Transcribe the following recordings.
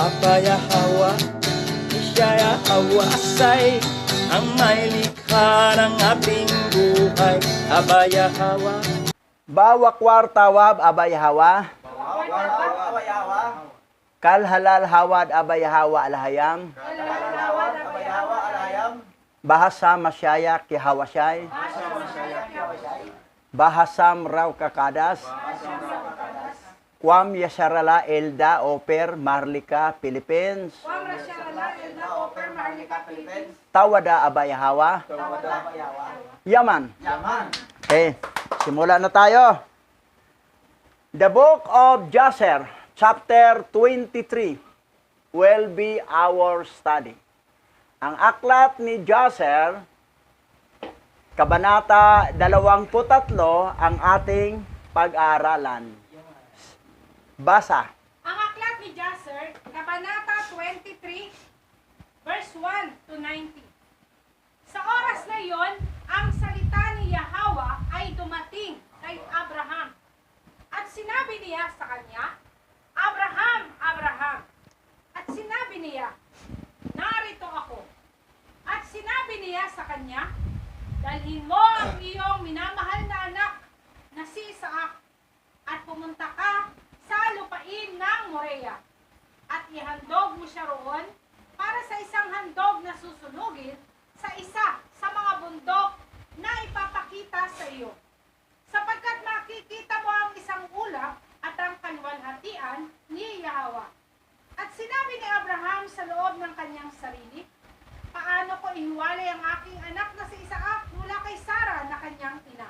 Abaya Hawa, Isaya Hawasay, ang may likha ng ating buhay. Abaya Hawa. Bawa kwarta wab abay hawa. Kal halal hawad abay hawa alhayam. Bahasa masyayak ki hawasyay. Bahasam raw kakadas. Kwam Yasharala Elda Oper Marlika Philippines. Tawada abay hawa. Yaman. Okay, simula na tayo. The book of Jasher, chapter 23, will be our study. Ang aklat ni Jasher, kabanata 23, ang ating pag-aaralan. Basa. Ang aklat ni Jasher, kabanata 23, verse 1 to 19. Sa oras na iyon, ang salita ni Yahweh ay dumating kay Abraham. At sinabi niya sa kanya, Abraham, Abraham. At sinabi niya, narito ako. At sinabi niya sa kanya, dalhin mo ang iyong minamahal na anak na si Isaac at pumunta ka sa lupain ng Morea at ihandog mo siya roon para sa isang handog na susunugin sa isa sa mga bundok na ipapakita sa iyo. Sapagkat makikita mo ang isang ulap at ang kaluwalhatian ni Yahweh. At sinabi ni Abraham sa loob ng kanyang sarili, paano ko ihiwalay ang aking anak na si Isaac mula kay Sarah na kanyang ina,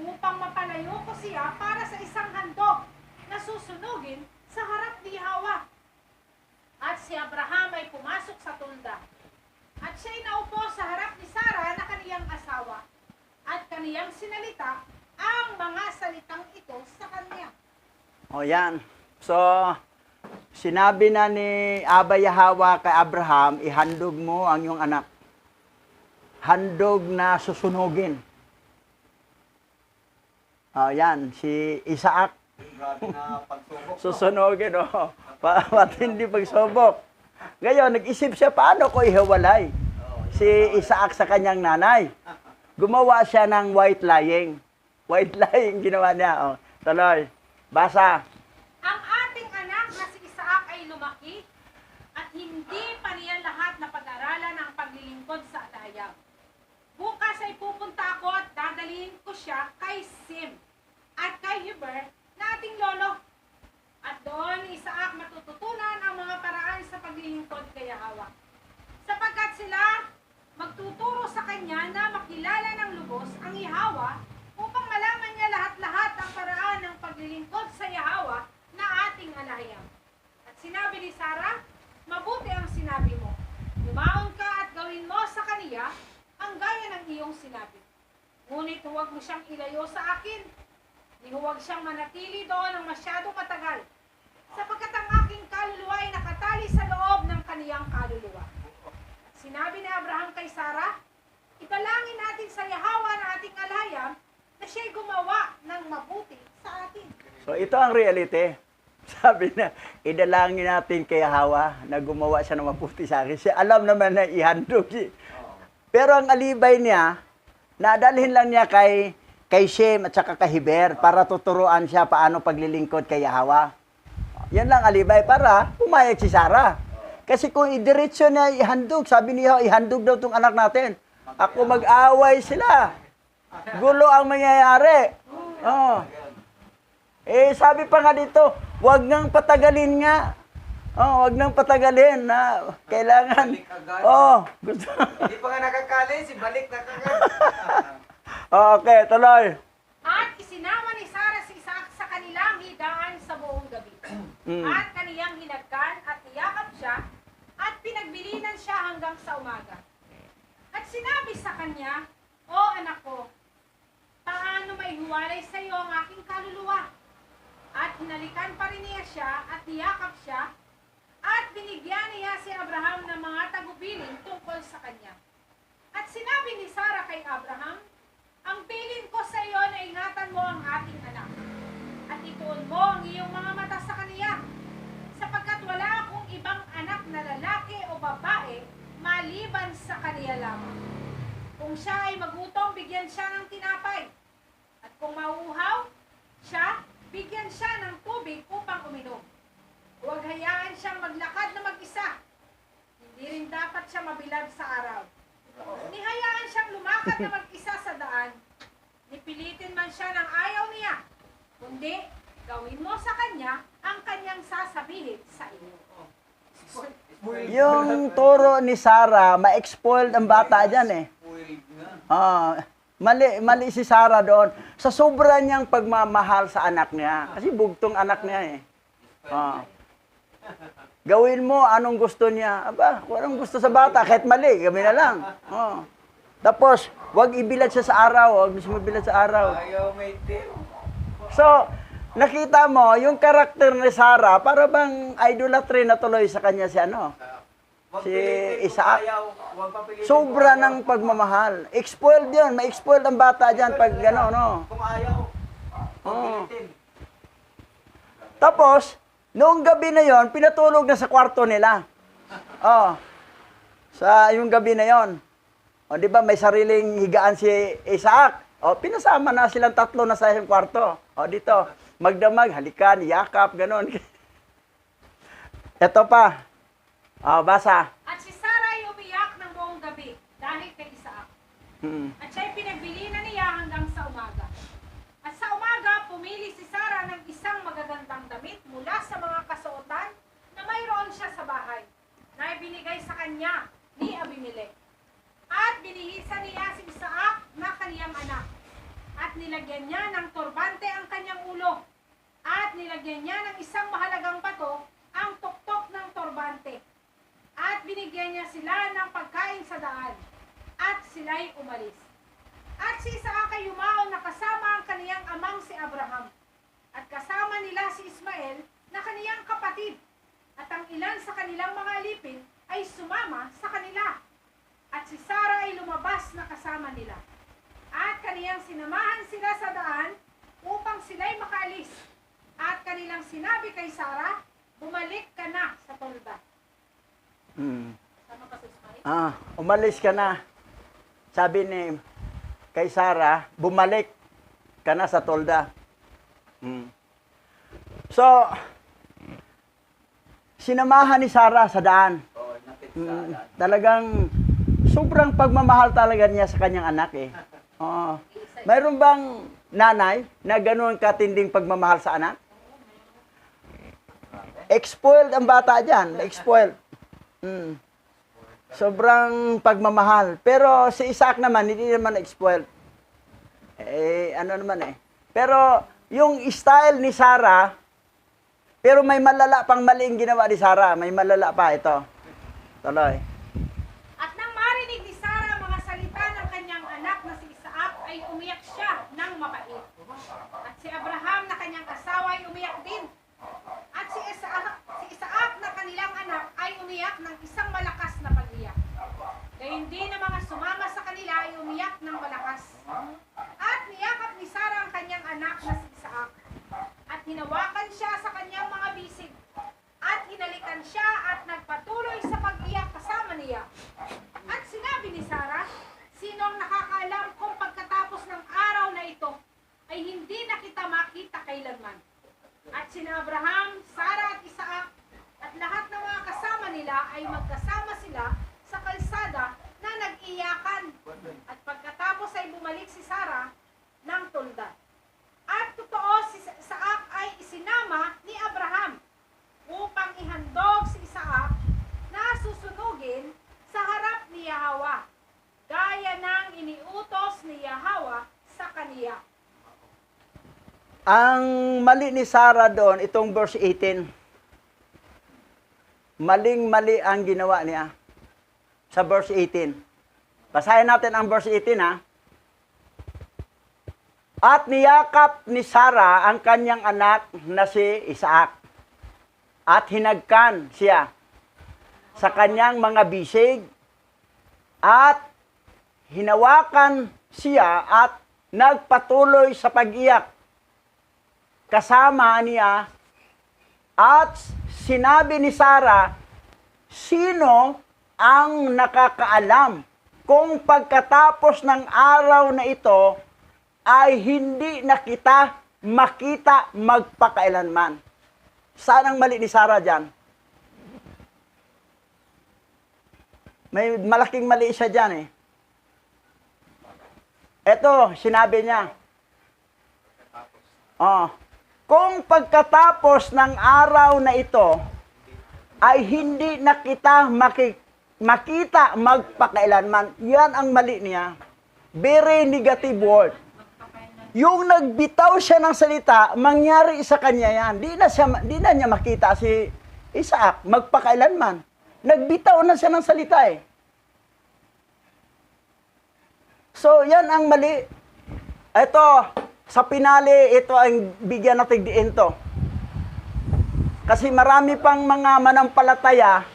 upang mapalayo ko siya para sa isang handog na susunugin sa harap ni Yahweh. At si Abraham ay pumasok sa tulda. At siya'y naupo sa harap ni Sarah na kaniyang asawa. At kaniyang sinalita ang mga salitang ito sa kanya. O yan. So, sinabi na ni Abay Hawa kay Abraham, ihandog mo ang iyong anak. Handog na susunugin. O yan, si Isaac. Susunugin, o. Matindi pagsubok. Ngayon, nag-isip siya, paano ko ihiwalay si Isaac sa kanyang nanay? Gumawa siya ng white lying. White lying ginawa niya. O, tuloy. Basa. Ang ating anak na si Isaac ay lumaki at hindi pa niya lahat na pag-aralan ang paglilingkod sa alayam. Bukas ay pupunta ako at dadalhin ko siya kay Sim at kay Heber na ating lolo. At doon ni Isaac matututunan ang mga paraan sa paglilingkod kay Yahweh. Sapagkat sila magtuturo sa kanya na makilala ng lubos ang Yahweh upang malaman niya lahat-lahat ang paraan ng paglilingkod sa Yahweh na ating alahayam. At sinabi ni Sarah, mabuti ang sinabi mo. Lumaon ka at gawin mo sa kaniya ang gaya ng iyong sinabi. Ngunit huwag mo siyang ilayo sa akin. Di huwag siyang manatili doon ng masyadong matagal. Sapagkat ang aking kaluluwa ay nakatali sa loob ng kaniyang kaluluwa. At sinabi ni Abraham kay Sarah, italangin natin sa Yahweh na ating alahayam na siya'y gumawa ng mabuti sa atin. So, ito ang reality. Sabi na, idalangin natin kay Hawa na gumawa siya ng mabuti sa akin. Siya alam naman na ihandog siya. Pero ang alibay niya, nadalhin lang niya kay Shem at saka kay Heber para tuturuan siya paano paglilingkod kay Hawa. Yan lang alibay para pumayag si Sarah. Kasi kung idiretso niya ihandog, sabi niya, ihandog daw itong anak natin. Ako mag-away sila. Gulo ang mangyayari. Oh. Sabi pa nga dito, wag nang patagalin nga. Wag nang patagalin na kailangan. Gusto. Hindi pa nga nakakali, si balik na kagad. Okay, tuloy. At isinama ni Sarah si Isaac sa kanilang higaan sa buong gabi. At kaniyang hinagkan at niyakap siya at pinagbilinan siya hanggang sa umaga. At sinabi sa kanya, O anak ko, paano maihuwalay sa iyo ang aking kaluluwa? At hinalikan pa rin niya siya at niyakap siya at binigyan niya si Abraham ng mga tagubilin tungkol sa kanya. At sinabi ni Sarah kay Abraham, ang bilin ko sa iyo na ingatan mo ang ating anak at ituon mo ang iyong mga mata sa kaniya sapagkat wala akong ibang maglakad na mag-isa. Hindi rin dapat siya mabilad sa araw. Nihayaan siyang lumakad na mag-isa sa daan. Nipilitin man siya ng ayaw niya. Kundi, gawin mo sa kanya ang kanyang sasabihin sa iyo. Yung turo ni Sarah, ma-exploit ang bata dyan eh. Mali si Sarah doon. Sa sobra niyang pagmamahal sa anak niya. Kasi bugtong anak niya eh. Gawin mo anong gusto niya. Aba, kung anong gusto sa bata, kahit mali, gawin na lang. Tapos, wag ibilad siya sa araw. Wag siya mabilad sa araw. Ayaw may tip. So, nakita mo, yung karakter ni Sarah, para bang idolatry na tuloy sa kanya si ano? Si Isaac. Sobra ng pagmamahal. Exploiled yun. Ma-exploiled ang bata dyan pag gano'n, no? Kung ayaw, pagpilitin. Tapos, noong gabi na yon, pinatulog na sa kwarto nila. Sa yung gabi na yon. O, di ba, may sariling higaan si Isaac. O, pinasama na silang tatlo na sa isang kwarto. O, dito, magdamag, halikan, yakap, ganon. Ito pa. O, basa. At si Sarah ay umiyak ng buong gabi dahil kay Isaac. At siya'y pinagbilinan niya hanggang sa umaga. At sa umaga, pumili si Sarah ng isang magagandang damit mula sa mga kasuotan na mayroon siya sa bahay, na ibinigay sa kanya ni Abimelech. At binihisan niya si Isaac na kaniyang anak. At nilagyan niya ng turbante ang kanyang ulo. At nilagyan niya ng isang mahalagang bato ang tuktok ng turbante. At binigyan niya sila ng pagkain sa daan. At sila'y umalis. At si Isaac ay yumaon na kasama ang kaniyang amang si Abraham. At kasama nila si Ismael na kaniyang kapatid. At ang ilan sa kanilang mga alipin ay sumama sa kanila. At si Sarah ay lumabas na kasama nila. At kaniyang sinamahan sila sa daan upang sila'y makaalis. At kanilang sinabi kay Sarah, bumalik ka na sa tolda. Tama ka sa Ismael? Umalis ka na. Sabi ni kay Sarah, bumalik ka na sa tolda. So, sinamahan ni Sarah sa daan. Talagang sobrang pagmamahal talaga niya sa kanyang anak eh. Mayroon bang nanay na ganoon katinding pagmamahal sa anak? Exploiled ang bata dyan. Exploiled. Sobrang pagmamahal. Pero si Isaac naman, hindi naman exploiled. Ano naman eh. Pero yung style ni Sarah, pero may malala pang maling ginawa ni Sarah. May malala pa ito. Tuloy. At nang marinig ni Sarah ang mga salita ng kanyang anak na si Isaac, ay umiyak siya ng mapait. At si Abraham na kanyang asawa ay umiyak din. At si Isaac na kanilang anak ay umiyak ng isang malakas na pag-iyak. Gayun din ang mga sumama sa kanila ay umiyak ng malakas. At niyakap ni Sarah ang kanyang anak na si Isaac. At hinawakan siya sa kanyang mga bisig. At hinalikan siya at nagpatuloy sa pag-iyak kasama niya. At sinabi ni Sarah, sino ang nakakaalam kung pagkatapos ng araw na ito ay hindi na kita makita kailanman. At sina Abraham, Sarah at Isaac at lahat ng mga kasama nila ay magkasama sila sa kalsada na nag-iyakan. At pagkatapos ay bumalik si Sarah ng tulda. At totoo si Isaac ay isinama ni Abraham upang ihandog si Isaac na susunugin sa harap ni Yahweh, gaya ng iniutos ni Yahweh sa kaniya. Ang mali ni Sarah doon, itong verse 18. Maling-mali ang ginawa niya. Sa verse 18. Basahin natin ang verse 18 ha. At niyakap ni Sarah ang kanyang anak na si Isaac. At hinagkan siya sa kanyang mga bisig. At hinawakan siya at nagpatuloy sa pag-iyak kasama niya. At sinabi ni Sarah, sino ang nakakaalam kung pagkatapos ng araw na ito ay hindi na kita makita magpakailanman? Saan ang mali ni Sarah dyan? May malaking mali siya dyan eh. Ito, sinabi niya. Oh, kung pagkatapos ng araw na ito ay hindi na kita makita magpakailanman, yan ang mali niya. Very negative word. Yung nagbitaw siya ng salita, mangyari sa kanya yan. Di na niya makita si Isaac magpakailanman. Nagbitaw na siya ng salita eh. So, yan ang mali. Ito, sa pinali, ito ang bigyan natin diin to. Kasi marami pang mga manampalataya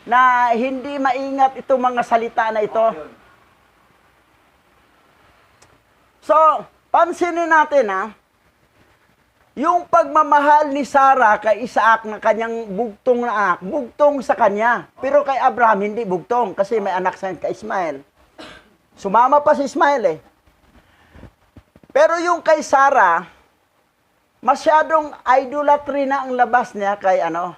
na hindi maingat itong mga salita na ito. So, pansinin natin ha, yung pagmamahal ni Sarah kay Isaac na kanyang bugtong na anak, bugtong sa kanya. Pero kay Abraham, hindi bugtong kasi may anak sa kay Ismael. Sumama pa si Ismael eh. Pero yung kay Sarah, masyadong idolatry na ang labas niya kay ano.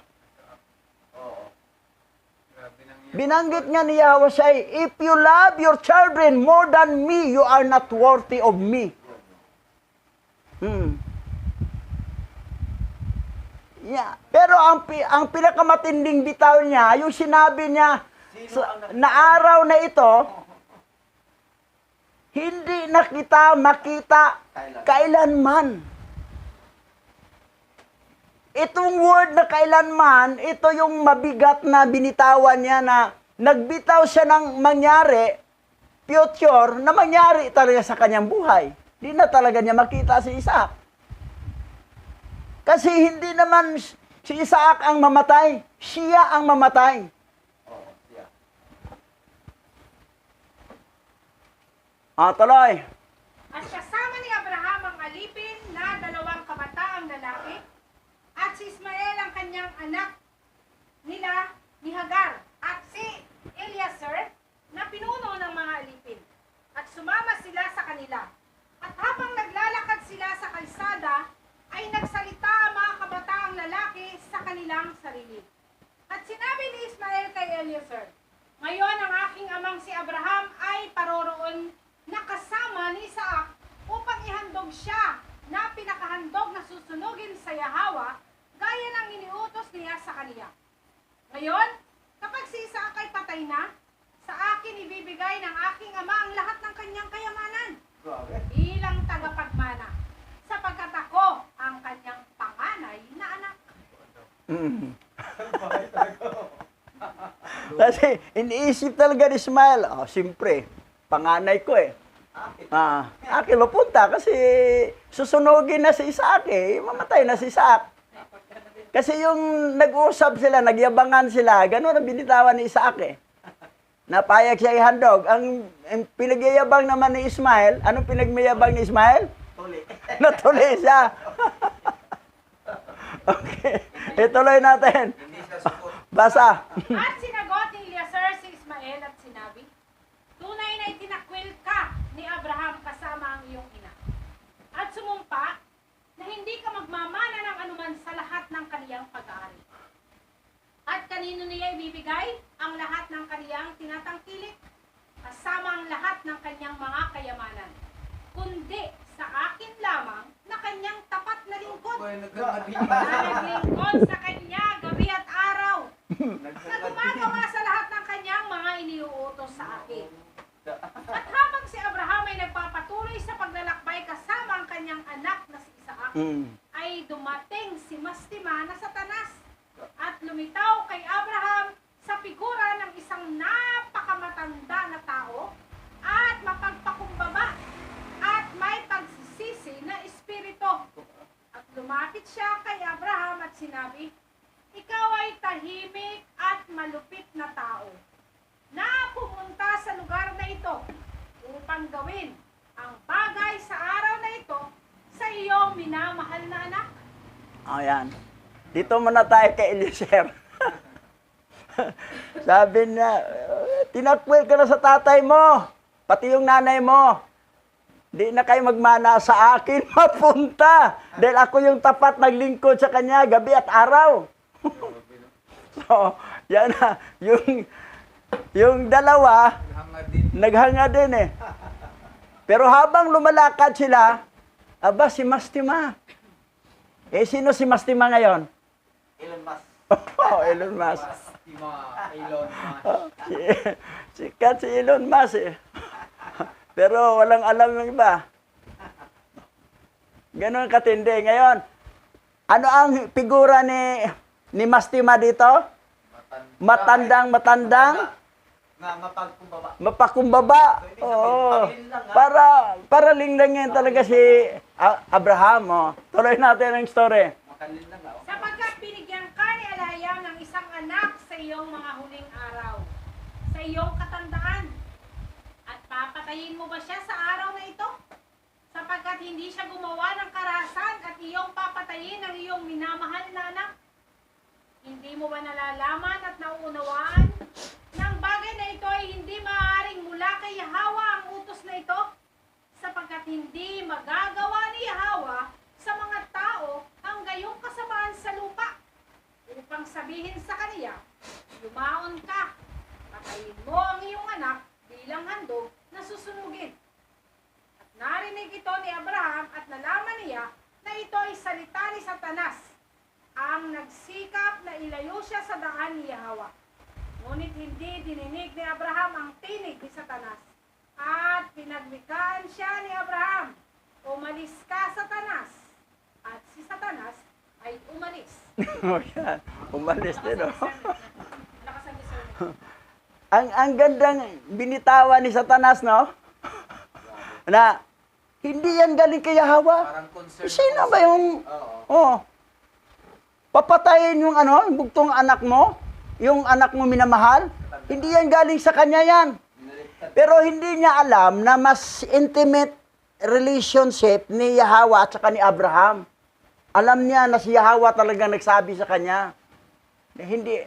Binanggit nga ni Yahweh siya, if you love your children more than me, you are not worthy of me. Yeah. Pero ang pinakamatinding bitaw niya, yung sinabi niya na araw na ito, hindi na kita makita kailanman. Itong word na kailanman, ito yung mabigat na binitawan niya na nagbitaw siya ng mangyari, future, na mangyari talaga sa kanyang buhay. Hindi na talaga niya makita si Isaac. Kasi hindi naman si Isaac ang mamatay, siya ang mamatay. Tuloy. At kasama ni Abraham ang alipin na 2 kabataang lalaki at si Ismael ang kanyang anak nila ni Hagar at si Eliezer na pinuno ng mga alipin. At sumama sila sa kanila. At habang naglalakad sila sa kalsada, ay nagsalita ang mga kabataang lalaki sa kanilang sarili. At sinabi ni Ismael kay Eliezer, ngayon ang aking amang si Abraham ay paroroon na kasama ni Isaac upang ihandog siya na pinakahandog na susunugin sa Yahweh gaya ng iniutos niya sa kaniya. Ngayon, kapag si Isaac ay patay na, sa akin ibibigay ng aking ama ang lahat ng kanyang kayamanan bilang tagapagmana, sapagkat ako ang kanyang panganay na anak. Kasi iniisip talaga ni Ismael, siyempre, panganay ko eh. Akin mapunta kasi susunugin na si Isaac eh. Mamatay na si Isaac. Kasi yung nag-uusap sila, nagyabangan sila, gano'n ang binitawan ni Isaac eh. Napayag siya ihandog. Ang pinagyayabang naman ni Ismael, anong pinagmayabang ni Ismael? Tuli. Natuli siya. Okay, ituloy natin. Hindi siya sukot. Basa. At sinagot ni Eliezer si Ismael at sinabi, tunay na itinakwil ka ni Abraham kasama ang iyong ina. At sumumpa na hindi ka magmamana ng anuman sa lahat ng kaniyang pag-aari. At kanino niya ibibigay ang lahat ng kaniyang tinatangkilik, kasama ang lahat ng kanyang mga kayamanan, kundi sa akin lamang na kanyang tapat na lingkod, Boy, nagkamadini. na naglingkod sa kanya gabi at araw, na gumagawa sa lahat ng kanyang mga iniuutos sa akin. At habang si Abraham ay nagpapatuloy sa paglalakbay kasama ang kanyang anak na si Isaac, ay dumating si Mastima na Satanas at lumitaw kay Abraham sa figura ng isang napakamatanda na tao at mapagpakumbaba at may pagsisisi na espiritu. At lumapit siya kay Abraham at sinabi, ikaw ay tahimik at malupit na tao na pumunta sa lugar na ito upang gawin ang bagay sa araw na ito sa iyong minamahal na anak. Ayan. Dito muna tayo kay Eliezer. Sabi niya, tinakwil ka na sa tatay mo, pati yung nanay mo. Di na kayo magmana sa akin, mapunta. Dahil ako yung tapat naglingkod sa kanya, gabi at araw. So, yan na. Yung dalawa, Hanga din. naghanga din eh. Pero habang lumalakad sila, aba si Mastima. Eh, sino si Mastima ngayon? Elon Musk. Oh, Elon Musk. Mastima. Elon Musk. si, sikat si Elon Musk eh. Pero walang alam yung iba. Ganon katindi. Ngayon, ano ang figura ni Mastima dito? Matandang, Nga mapagkumbaba. mapakumbaba. Oo. Para linglangin talaga si Abraham. Oh. Tuloy natin ang story. Makalin lang ako. Sapagkat binigyan ka ni Alayam ng isang anak sa iyong mga huling araw, sa iyong katandaan. At papatayin mo ba siya sa araw na ito? Sapagkat hindi siya gumawa ng karahasan at iyong papatayin ang iyong minamahal na anak. Hindi mo ba nalalaman at nauunawaan na ang bagay na ito ay hindi maaaring mula kay Yahweh ang utos na ito? Sapagkat hindi magagawa ni Yahweh sa mga tao ang gayong kasamaan sa lupa, upang sabihin sa kaniya, lumaon ka, patayin mo ang iyong anak bilang handog na susunugin. At narinig ito ni Abraham at nalaman niya na ito ay salita ni Satanas, ang nagsikap na ilayo siya sa daan ni Yahweh. Ngunit hindi dininig ni Abraham ang tinig ni Satanas. At pinagwikaan siya ni Abraham, umalis ka, Satanas. At si Satanas ay umalis. Oh, yan. Umalis din, oh. Lakas ang discernment. Ang gandang binitawan ni Satanas, no? Na, hindi yan galing kay Yahweh. Parang concern. Sino ba yung, Oo. papatayin yung yung bugtong anak mo, yung anak mo minamahal? Hindi yan galing sa kanya yan. Binaliktad. Pero hindi niya alam na mas intimate relationship ni Yahweh at saka ni Abraham. Alam niya na si Yahweh talagang nagsabi sa kanya. Hindi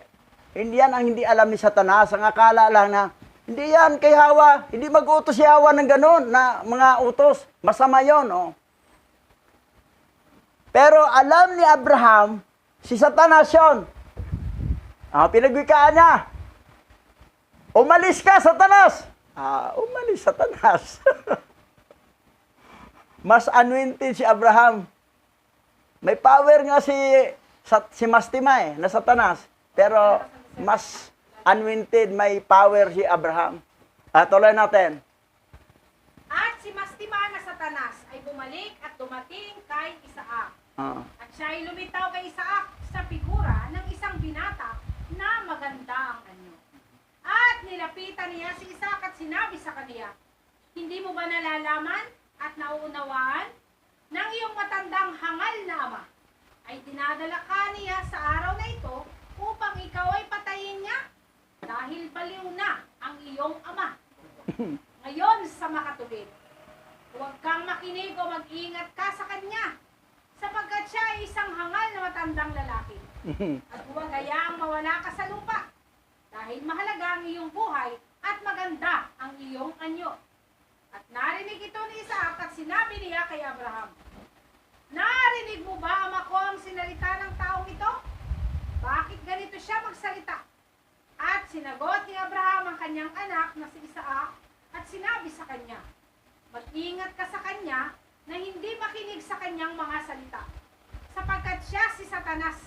yan ang hindi alam ni Satanas. Ang akala lang na, hindi yan kay Yahweh. Hindi mag-utos si Yahweh ng ganun na mga utos. Masama yun, oh. Pero alam ni Abraham, si Satanas yun. Pinagwikaan niya. Umalis ka, Satanas! Umalis, Satanas. Mas anointed si Abraham. May power nga si Mastima na Satanas. Pero mas anointed, may power si Abraham. Tuloy natin. At si Mastima na Satanas ay bumalik at dumating kay Isaac. At siya ay lumitaw kay Isaac sa figura ng isang binata na maganda ang anyo. At nilapitan niya si Isaac at sinabi sa kaniya, hindi mo ba nalalaman at nauunawaan ng iyong matandang hangal na ama ay dinadala ka niya sa araw na ito upang ikaw ay patayin niya dahil baliw na ang iyong ama. Ngayon sa makatubid, huwag kang makinig o mag-ingat ka sa kanya sapagkat siya ay isang hangal na matandang lalaki. At huwag hayaang mawala ka sa lupa dahil mahalaga ang iyong buhay at maganda ang iyong anyo. At narinig ito ni Isaac at sinabi niya kay Abraham, narinig mo ba, ama ko, ang sinalita ng taong ito? Bakit ganito siya magsalita? At sinagot ni Abraham ang kanyang anak na si Isaac at sinabi sa kanya, mag-ingat ka sa kanya na hindi makinig sa kanyang mga salita, sapagkat siya si Satanas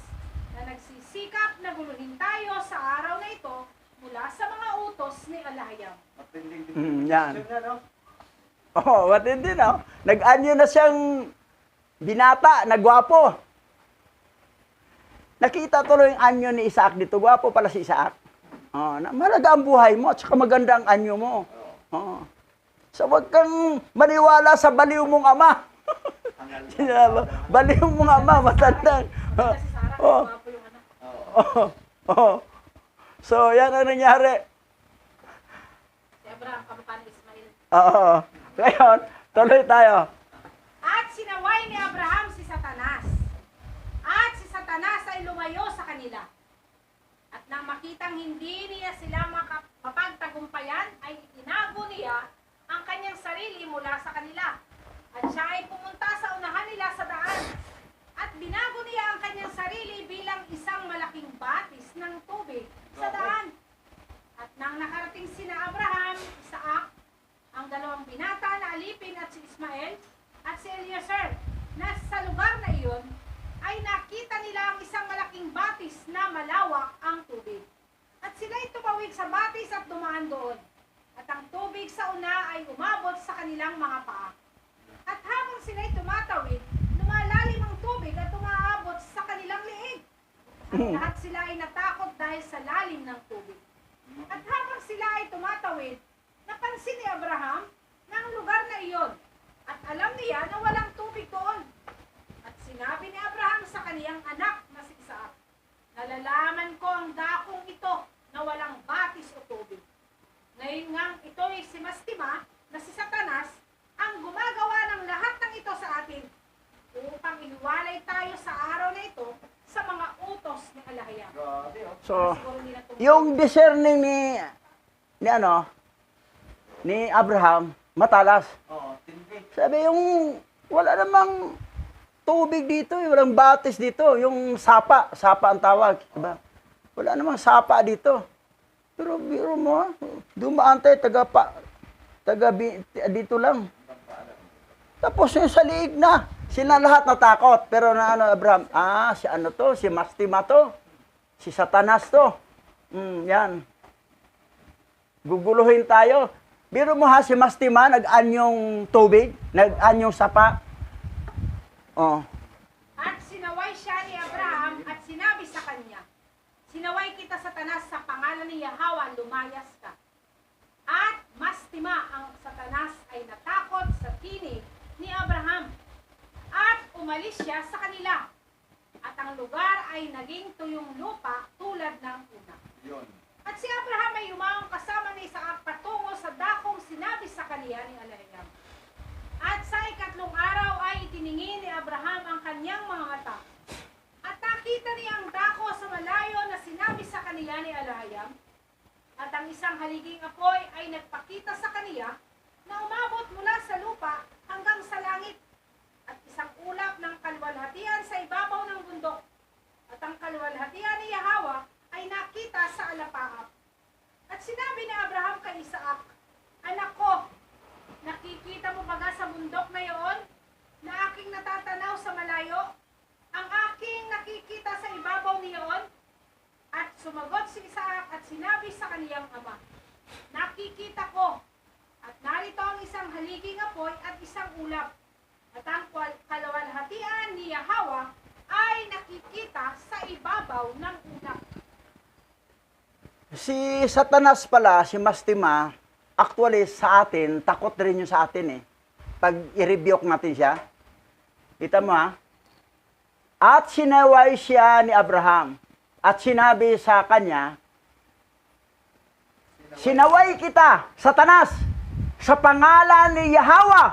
na nagsisikap na guluhin tayo sa araw na ito mula sa mga utos ni Alayam. Matinding Yan. Siya nga, no? Matindi, no? Nag-anyo na siyang binata, nagwapo. Nakita tuloy yung anyo ni Isaac dito. Gwapo pala si Isaac. Mahalaga ang buhay mo at saka maganda ang anyo mo. So wag kang maniwala sa baliw mong ama. Baliw mong ama, matandang. Kasi Sarah, Oh. gwapo yung anak. So yan ang nangyari. Si Abraham, kamukha ni Ismail. Ngayon, tuloy tayo. At sinaway ni Abraham si Satanas. At si Satanas ay lumayo sa kanila. At nang makitang hindi niya sila mapagtagumpayan, ay itinago niya ang kanyang sarili mula sa kanila. At siya ay pumunta sa unahan nila sa daan. At binago niya ang kanyang sarili bilang isang malaking batis ng tubig sa daan. At nang nandoon. At ang tubig sa una ay umabot sa kanilang mga paa. At habang sila'y tumatawid, lumalalim ang tubig at umaabot sa kanilang liig. At lahat sila ay natakot dahil sa lalim ng tubig. At habang sila ay tumatawid, napansin ni Abraham na ang lugar na iyon. At alam niya na walang tubig doon. At sinabi ni Abraham sa kaniyang anak na si Isaac, nalalaman ko ang dakong ito na walang batis o tubig. Ngayon ngang ito ay si Mastima na si Satanas ang gumagawa ng lahat ng ito sa atin upang ihiwalay tayo sa araw na ito sa mga utos ni Alahayam. Grabe, oh. So, Siguro hindi na tumulong. yung discerning ni Abraham, matalas. Oo, tindi. Sabi yung wala namang tubig dito, walang batis dito, yung sapa ang tawag, diba? Wala namang sapa dito. Pero biro mo, dumaan tayo, dito lang. Tapos yung sa liig na, sila lahat natakot. Pero na Abraham, si ano to, si Mastima to, si Satanas to. Yan. Guguluhin tayo. Biro mo si Mastima, nag-anyong tubig, nag-anyong sapa. Oh. At sinaway siya ni Abraham at sinabi sa kanya, sinaway kita Satanas sa pangalan ni Yahweh, lumayas ka. At Mastima ang Satanas ay natakot sa tinig ni Abraham. At umalis siya sa kanila. At ang lugar ay naging tuyong lupa tulad ng una. Yun. At si Abraham ay umawang kasama ni Isaac patungo sa dakong sinabi sa kaniya ni Alahayam. At sa ikatlong araw ay itiningin ni Abraham ang kanyang mga mata. At nakita niya ang dako sa malayo na sinabi sa kaniya ni Alahayam. At ang isang haliging apoy ay nagpakita sa kaniya na umabot mula sa lupa hanggang sa langit. At isang ulap ng kalwalhatian sa ibabaw ng bundok. At ang kalwalhatian ni Yahweh ay nakita sa alapaap. At sinabi ni Abraham kay Isaac, anak ko, nakikita mo ba sa bundok na iyon na aking natatanaw sa malayo? Ang aking nakikita sa ibabaw niyon? At sumagot si Isaac at sinabi sa kaniyang ama, nakikita ko. At narito ang isang haliging apoy at isang ulap. At ang kalawalhatian ni Yahweh ay nakikita sa ibabaw ng ulap. Si Satanas pala, si Mastima, actually sa atin, takot rin yun sa atin eh. Pag i-rebuke natin siya, kita mo at sinaway siya ni Abraham. At sinabi sa kanya, sinaway kita, Satanas, sa pangalan ni Yahweh,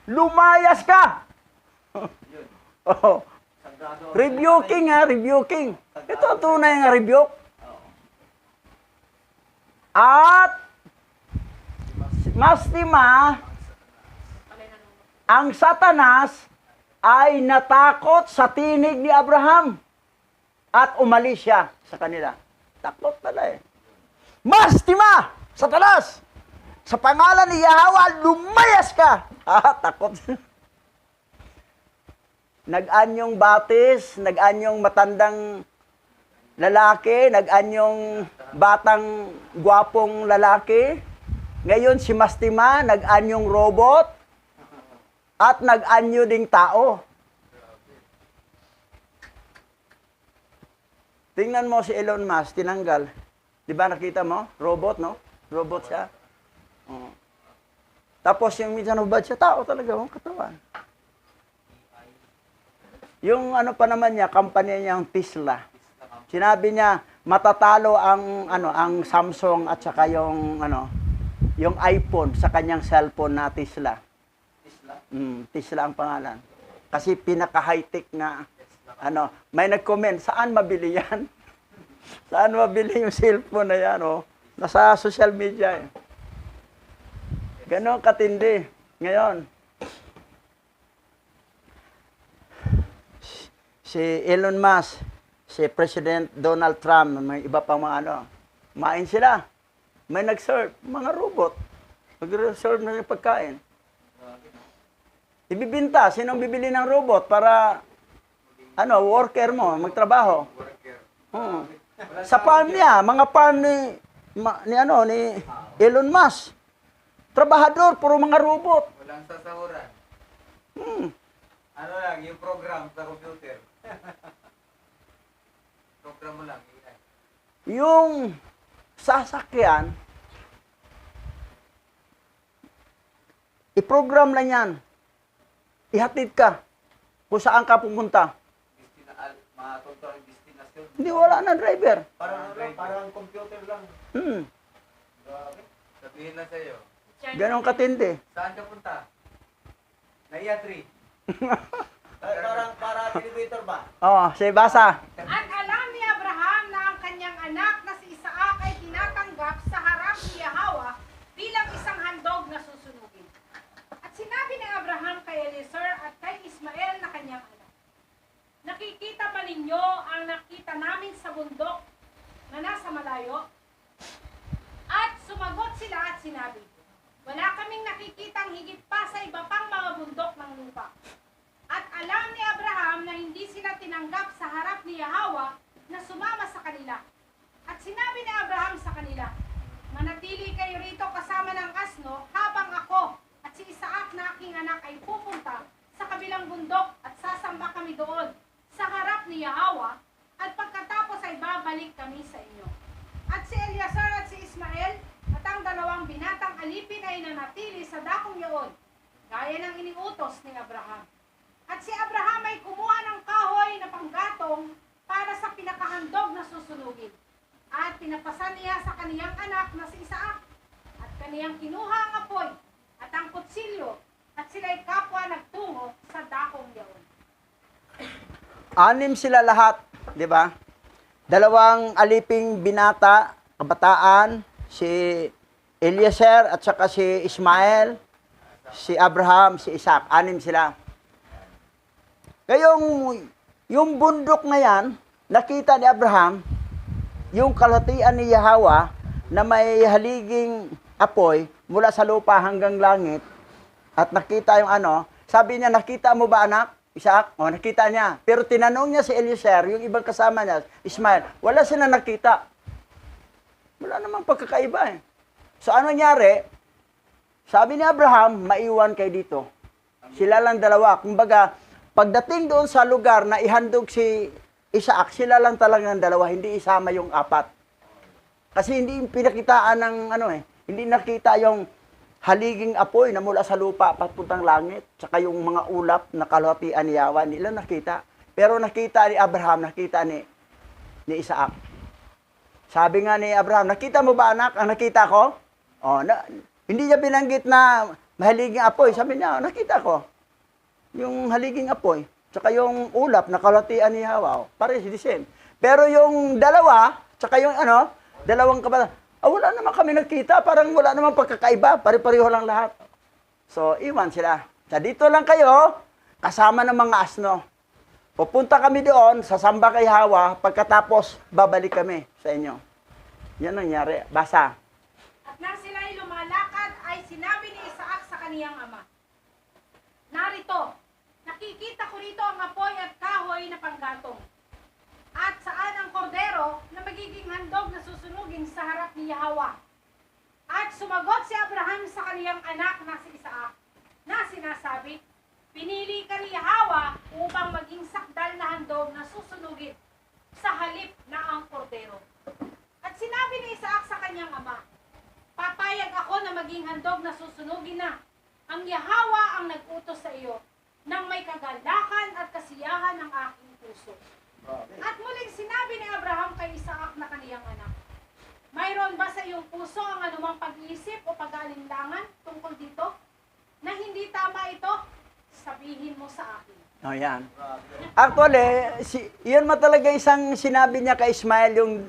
lumayas ka. Oh, Sagrado. rebuking rebuking. Ito ang tunay nga rebuke. At Mastima, ang Satanas ay natakot sa tinig ni Abraham at umalis siya sa kanila. Takot pala eh. Mastima, Satanas, sa pangalan ni Yahweh, lumayas ka. Takot. Nag-anyong batis, nag-anyong matandang lalaki, nag-anyong batang gwapong lalaki. Ngayon si Mastima, nag-anyong robot at nag-anyo ding tao. Tingnan mo si Elon Musk, tinanggal. Di ba nakita mo? Robot, no? Robot siya. Oh. Tapos yung minsan hubad siya, tao talaga, katawan. Yung ano pa naman niya, kampanya niya ang Tesla. Sinabi niya, matatalo ang Samsung at saka yung iPhone sa kanyang cellphone na Tesla. Tesla ang pangalan. Kasi pinaka-high-tech na may nag-comment, saan mabili yan? Saan mabili yung cellphone na yan? Oh? Nasa social media eh. Ganon katindi. Ngayon, si Elon Musk, si President Donald Trump, may iba pang mga main sila. May nag-serve, mga robot. Mag-serve na yung pagkain. Ibibinta, sinong bibili ng robot para, worker mo, magtrabaho. Sa farm niya, mga farm ni ni Elon Musk. Trabahador, puro mga robot. Walang sasahuran. Hmm. Ano lang, yung program sa computer. Program mo lang. AI. Yung sasakyan, i-program lang yan. Ihatid ka kung saan ka pupunta. Matuto ang destinasyon. Hindi, wala na driver. Parang computer lang. Hmm. Grabe. Sabihin lang sa'yo. Ganon katindi. Saan ka punta? Naiya 3. Para elevator ba? Oh, say basa. At alam ni Abraham na ang kanyang anak na si Isaac ay tinatanggap sa harap ni Yahweh bilang isang handog na susunugin. At sinabi ni Abraham kay Eliezer at kay Ismael na kanyang anak, nakikita ba ninyo ang nakita namin sa bundok na nasa malayo? At sumagot sila at sinabi, wala kaming nakikitang higit pa sa iba pang mga bundok ng lupa. At alam ni Abraham na hindi sila tinanggap sa harap ni Yahweh na sumama sa kanila. At sinabi ni Abraham sa kanila, manatili kayo rito kasama ng asno habang ako at si Isaac na aking anak ay pupunta sa kabilang bundok at sasamba kami doon sa harap ni Yahweh at pagkatapos ay babalik kami sa inyo. At si Eliezer at si Ismael at ang dalawang binatang alipin ay nanatili sa dakong yaon, gaya ng iniutos ni Abraham. At si Abraham ay kumuha ng kahoy na panggatong para sa pinakahandog na susunugin. At pinapasan niya sa kaniyang anak na si Isaac. At kaniyang kinuha ang apoy at ang kutsilyo at sila'y kapwa nagtungo sa dakong yaon. 6 sila lahat, di ba? 2 aliping binata, kabataan, si Eliezer at saka si Ismael, si Abraham, si Isaac. 6 sila. Kayong, yung bundok na yan, nakita ni Abraham, yung kalahatian ni Yahweh na may haliging apoy mula sa lupa hanggang langit, at nakita yung sabi niya, nakita mo ba anak? Isaac? O, nakita niya. Pero tinanong niya si Eliezer, yung ibang kasama niya, Ismael, wala sila nakita. Wala namang pagkakaiba eh. So ano nangyari? Sabi ni Abraham, maiwan kayo dito. Sila lang 2. Kumbaga, pagdating doon sa lugar na ihandog si Isaac, sila lang talagang 2, hindi isama yung 4. Kasi hindi pinakitaan ng hindi nakita yung haliging apoy na mula sa lupa papuntang langit, tsaka yung mga ulap na kalahatian ni Yahweh, hindi lang nakita. Pero nakita ni Abraham, nakita ni Isaac. Sabi nga ni Abraham, nakita mo ba anak ang nakita ko? Oh, hindi niya binanggit na mahaliging apoy. Sabi niya, nakita ko. Yung haliging apoy, tsaka yung ulap na kalahatian ni Yahweh, pares the same. Pero yung 2, tsaka yung 2 kabataan, wala naman kami nakita, parang wala naman pagkakaiba, pare-pareho lang lahat. So, iwan sila. Sa dito lang kayo, kasama ng mga asno. Pupunta kami doon, sasamba kay Yahweh, pagkatapos, babalik kami sa inyo. Yan ang nangyari. Basa. At nang sila'y lumalakad, ay sinabi ni Isaac sa kaniyang ama, narito, nakikita ko rito ang apoy at kahoy na panggatong. At saan ang kordero na magiging handog na susunugin sa harap ni Yahweh? At sumagot si Abraham sa kaniyang anak na si Isaac, na sinasabi, pinili ka ni Yahweh upang maging sakdal na handog na susunugin sa halip na ang kordero. At sinabi ni Isaac sa kanyang ama, papayag ako na maging handog na susunugin na ang Yahweh ang nag-utos sa iyo ng may kagalakan at kasiyahan ng aking puso. At muling sinabi ni Abraham kay Isaac na kaniyang anak, mayroon ba sa iyong puso ang anumang pag-iisip o pag-aalinlangan tungkol dito? Na hindi tama ito, sabihin mo sa akin. Oh, yan. Actually, yun talaga isang sinabi niya kay Ismael, yung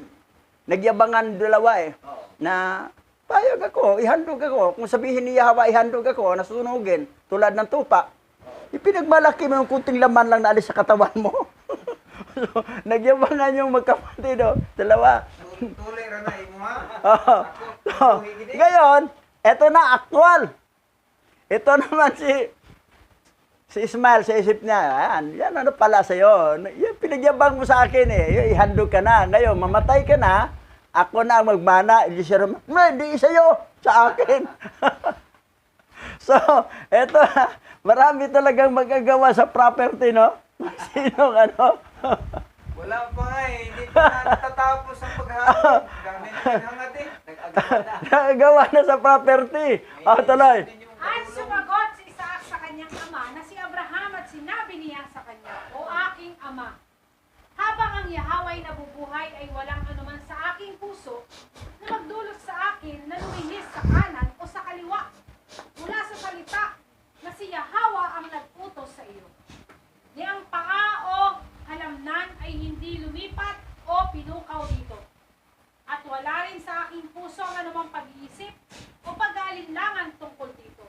nagyabangan 2 na payag ako, ihandog ako. Kung sabihin ni Yahweh, ihandog ako, nasunugin, tulad ng tupa. Ipinagmalaki mo yung kunting laman lang na alis sa katawan mo. So, nagyabangan yung magkapatid, 2. Tuloy ra na imo ha. So, ngayon, eto na, actual. Ito naman si Ismael, sa isip niya, yan pala sa'yo. Yan, pinagyabang mo sa akin eh. Ihandog ka na. Ngayon, mamatay ka na, ako na ang magmana. Hindi siya naman, hindi sa'yo, sa akin. So, eto, marami talagang magagawa sa property, no? Sinong ano? Wala pa nga eh. Hindi pa na natatapos ang paghahangad. Gamit ang hangad eh. Nag-agawa na. Nagagawa na sa property. Tuloy. At sumagot si Isaac sa kanyang ama na si Abraham at sinabi niya sa kanya, O aking ama, habang ang Yahweh nabubuhay ay walang anuman sa aking puso na magdulot sa akin na lumihis sa kanan o sa kaliwa mula sa salita na si Yahweh ang nag-utos sa iyo. Ni ang paa o halamnan ay hindi lumipat o pinukaw dito. At wala rin sa aking puso ang anumang pag-iisip o pag-aalinlangan tungkol dito.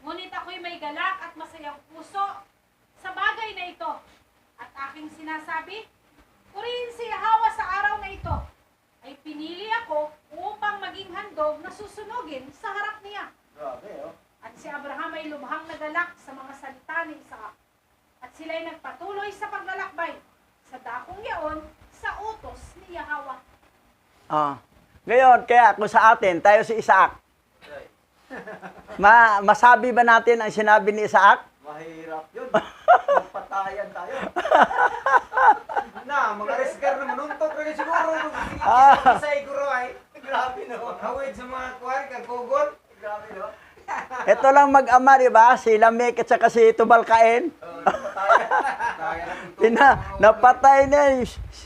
Ngunit ako'y may galak at masayang puso sa bagay na ito. At aking sinasabi, purihin si Yahweh sa araw na ito. Ay pinili ako upang maging handog na susunugin sa harap niya. At si Abraham ay lubhang nagalak sa mga salita ni Isaac. At sila'y nagpatuloy sa paglalakbay sa dakong yaon sa utos ni Yahweh. Ngayon, kaya kung sa atin, tayo si Isaac. Masabi ba natin ang sinabi ni Isaac? Mahirap yun. Magpatayan tayo. Mga risker na manuntok rin siguro. Isa siguro ay. Grabe no. Hawid sa mga kuwan, kagkugon. Grabe no. Ito lang mag-ama, di ba? Si Lamek at saka si Tubalcain. Napatay na.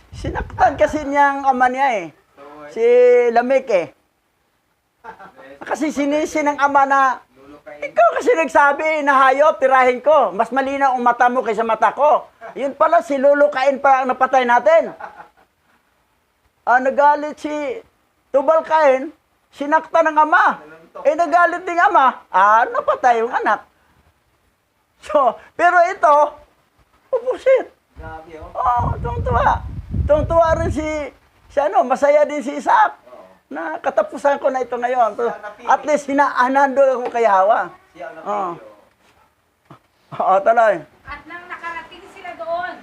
Sinaktan kasi niyang ama niya eh. Si Lamek eh. Kasi sinisi ng ama na, ikaw kasi nagsabi, nahayop, tirahin ko. Mas malinaw ang mata mo kaysa mata ko. Yun pala, si Lulukain pa ang napatay natin. Nagalit si Tubalcain, sinakta ng ama. Nagalit din ama, napatay yung anak. So, pero ito, opposite. Grabe oh. Tuwang-tuwa. Tuwang-tuwa rin masaya din si Isaac. Na katapusan ko na ito ngayon. At least, hinaanando ako kay Hawa. Siya ang napili. Tuloy. At nang nakarating sila doon,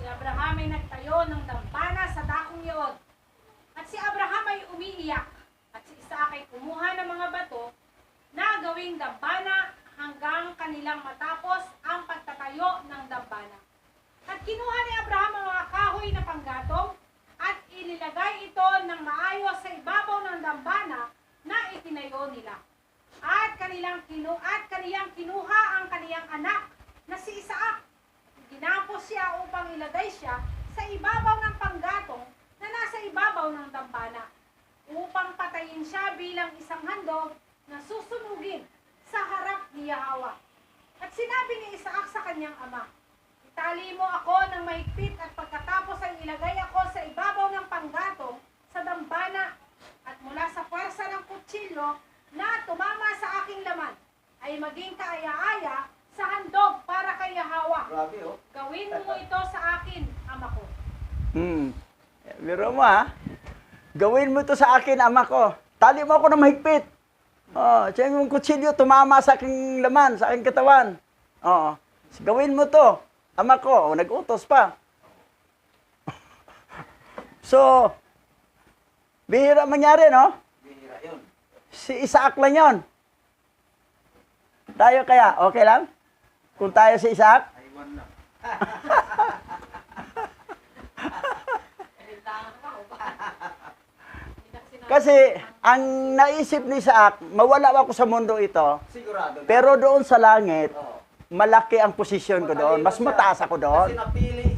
si Abraham ay nagtayo ng dampana sa dakong iyon. At si Abraham ay umiiyak. At si Isaac ay kumuha ng mga bato na gawing dampana hanggang kanilang matapos ang pagtatayo ng dampana. At kinuha ni Abraham ang mga kahoy na panggatong at inilagay ito ng maayos sa ibabaw ng dambana na itinayo nila. At kaniyang kinuha ang kaniyang anak na si Isaac. Ginapos siya upang ilagay siya sa ibabaw ng panggatong na nasa ibabaw ng dambana upang patayin siya bilang isang handog na susunugin sa harap ni Yahweh. At sinabi ni Isaac sa kanyang ama, Itali mo ako ng mahigpit at pagkatapos ay ilagay ako sa ibabaw ng panggatong sa dambana at mula sa pwersa ng kutsilyo na tumama sa aking laman ay maging kaaya-aya sa handog para kay Yahweh. Grabe oh. Gawin mo ito sa akin, ama ko. Biro mo Gawin mo ito sa akin, ama ko. Tali mo ako ng mahigpit. Siya yung kutsilyo tumama sa aking laman, sa aking katawan. Gawin mo to. Ama ko, nag-utos pa. So, bihira mangyari, no? Bihira yun. Si Isaac lang yun. Tayo kaya, okay lang? Kung tayo si Isaac? Aywan na. Kasi, ang naisip ni Isaac, mawala ako sa mundo ito, Sigurado na. pero doon sa langit, Oo. malaki ang posisyon ko doon. Mas mataas ako doon. Kasi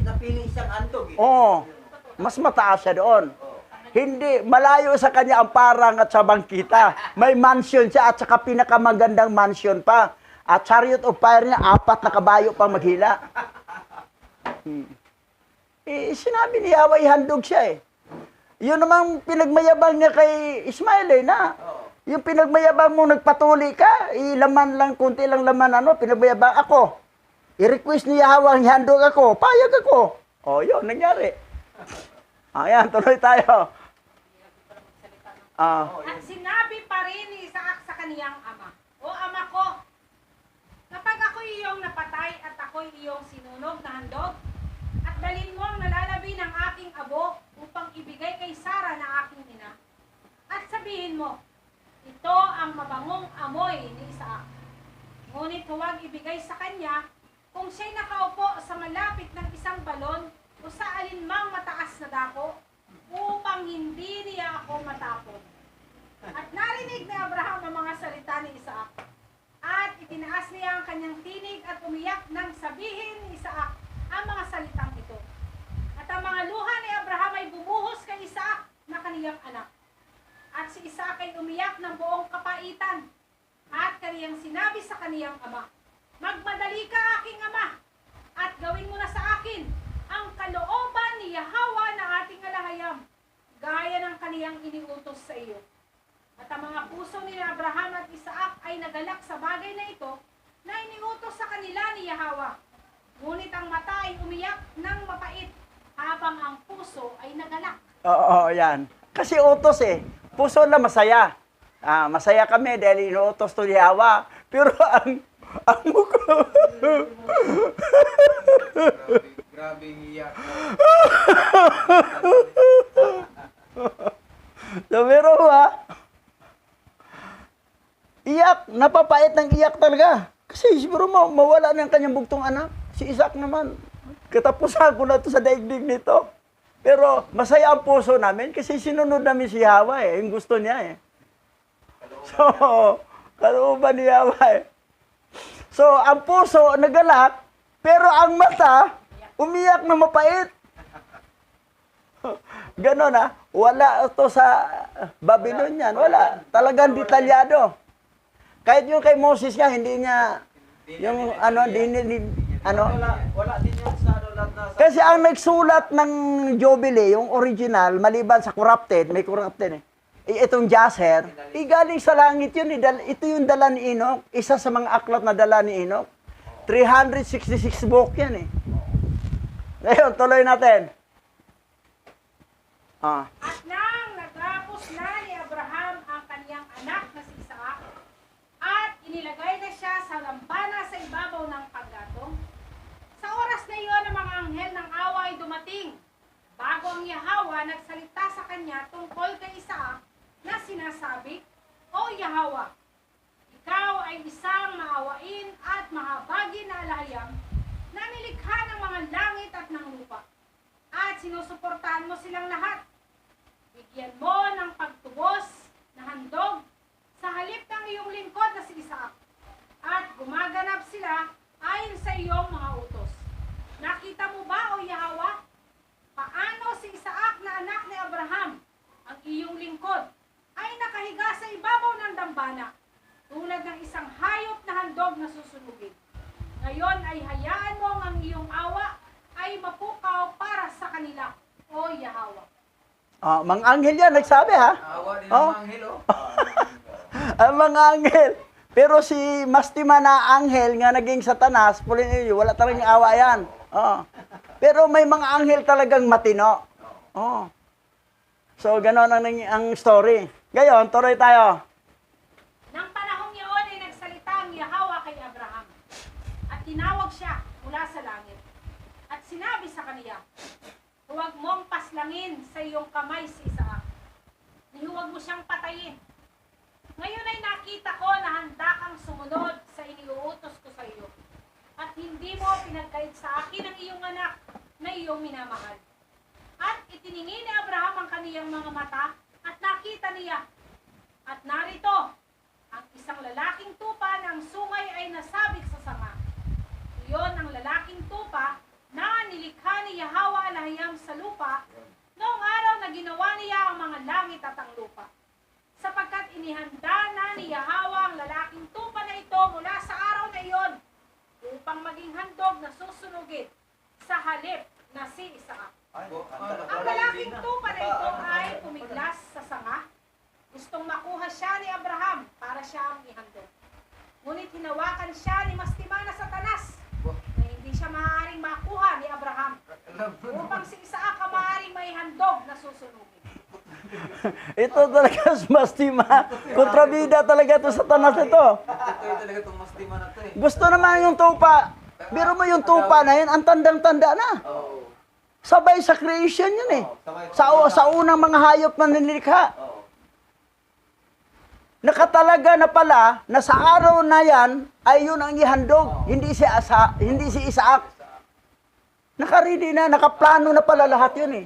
napili siyang andog eh. Oo. Mas mataas siya doon. Oo. Hindi, malayo sa kanya ang parang at sa bangkita. May mansion siya at saka pinakamagandang mansion pa. At chariot of fire niya, 4 na kabayo pang maghila. Sinabi ni Yahweh, handog siya eh. Yun namang pinagmayabang niya kay Ismael eh, na yung pinagmayabang mo nagpatuli ka, laman lang, kunti lang laman, pinagmayabang ako. I-request ni Yahweh, handog ako, payag ako. Yun, nangyari. Ayan, tuloy tayo. At sinabi pa rin ni Isaac sa kaniyang ama, O ama ko, kapag ako'y iyong napatay at ako'y iyong sinunog na handog, at dalhin mo ang nalalabi ng aking abo upang ibigay kay Sarah na aking ina, amoy ni Isaac. Ngunit huwag ibigay sa kanya kung siya'y nakaupo sa malapit ng isang balon o sa alinmang mataas na dako, upang hindi niya ako matapon. At narinig ni Abraham ang mga salita ni Isaac. At itinaas niya ang kanyang tinig at umiyak nang sabihin ni Isaac ang mga salitang ito. At ang mga luha ni Abraham ay bumuhos kay Isaac na kaniyang anak. At si Isaac ay umiyak ng buong kapaitan. At kaniyang sinabi sa kaniyang ama, "Magmadali ka, aking ama, at gawin mo na sa akin ang kalooban ni Yahweh na ating alahayam, gaya ng kaniyang iniutos sa iyo." At ang mga puso ni Abraham at Isaac ay nagalak sa bagay na ito na iniutos sa kanila ni Yahweh. Ngunit ang mata ay umiyak ng mapait, habang ang puso ay nagalak. Oo, yan. Kasi utos eh. Puso lang masaya. Masaya kami dahil inuutos to ni Yahweh. Pero ang mukha... Grabe iyak. So, pero iyak, napapait ng iyak talaga. Kasi siguro mawala na ang kanyang bugtong anak. Si Isaac naman, katapusan ko na ito sa daigdig nito. Pero masaya ang puso namin kasi sinunod namin si Yahweh yung gusto niya eh. So, kalooban ni Yahweh. So, ang puso nagalak, pero ang mata umiyak na mapait. Ganon wala to sa Babylon yan. Wala. Talagang detalyado. Kahit yung kay Moses nga, hindi niya, yung Wala din yung sa lahat na Kasi ang nagsulat ng Jubilee, yung original, maliban sa corrupted, may corrupted itong Jasher, galing sa langit yun. Ito yung dala ni Enoch, isa sa mga aklat na dala ni Enoch. 366 book yan eh. Ngayon, tuloy natin. At nang nagapos na ni Abraham ang kaniyang anak na si Isaac, at inilagay na siya sa lampana sa ibabaw ng paggatong, sa oras na iyon ang mga anghel ng awa ay dumating, bago ang Yahweh nagsalita sa kanya tungkol kay Isaac na sinasabi, "O Yahweh, ikaw ay isang maawain at mahabagin na alahayam na nilikha ng mga langit at ng lupa, at sinusuportahan mo silang lahat. Bigyan mo ng pagtubos na handog sa halip ng iyong lingkod na si Isaac, at gumaganap sila ayon sa iyong mga utos. Nakita mo ba, O Yahweh, paano si Isaac na anak ni Abraham, ang iyong lingkod, ay nakahiga sa ibabaw ng dambana, tulad ng isang hayop na handog na susunugin. Ngayon ay hayaan mo ang iyong awa ay mapukaw para sa kanila, O Yahweh." Mga anghel yan, nagsabi Awa din ng mga anghel, Ang mga anghel. Pero si Mastima na anghel nga naging Satanas, wala talagang awa yan. Pero may mga anghel talagang matino. So, gano'n ang story. Ngayon, tuloy tayo. Nang panahong iyon ay nagsalita ang Yahweh kay Abraham, at tinawag siya mula sa langit, at sinabi sa kaniya, "Huwag mong paslangin sa iyong kamay si Isaac, ni huwag mo siyang patayin. Ngayon ay nakita ko na handa kang sumunod sa iniuutos ko sa iyo, at hindi mo pinagkait sa akin ang iyong anak na iyong minamahal." At itiningin ni Abraham ang kaniyang mga mata, at nakita niya, at narito, ang isang lalaking tupa na ang sungay ay nasabit sa sanga. Iyon ang lalaking tupa na nilikha ni Yahweh alahayam sa lupa noong araw na ginawa niya ang mga langit at ang lupa. Sapagkat inihanda na ni Yahweh ang lalaking tupa na ito mula sa araw na iyon upang maging handog na susunugin sa halip na si Isaac. Ang lalaking tupa na ito ay pumiglas sa sanga. Gustong makuha siya ni Abraham para siya ang ihandog. Ngunit hinawakan siya ni Mastima na Satanas na hindi siya maaaring makuha ni Abraham upang si Isaac ang maaaring maihandog na susunugin. Ito talaga si Mastima. Kontrabida talaga ito sa Satanas ito. Ito talaga itong Mastima na ito eh. Gusto naman yung tupa. Biro mo yung tupa na yun, ang tandang-tanda na. Sabay sa creation yun eh. Sa unang mga hayop na nilikha. nakatalaga na pala na sa araw na yan ay yun ang ihandog, hindi si Isaac. Nakaredy na, nakaplano na pala lahat yun eh.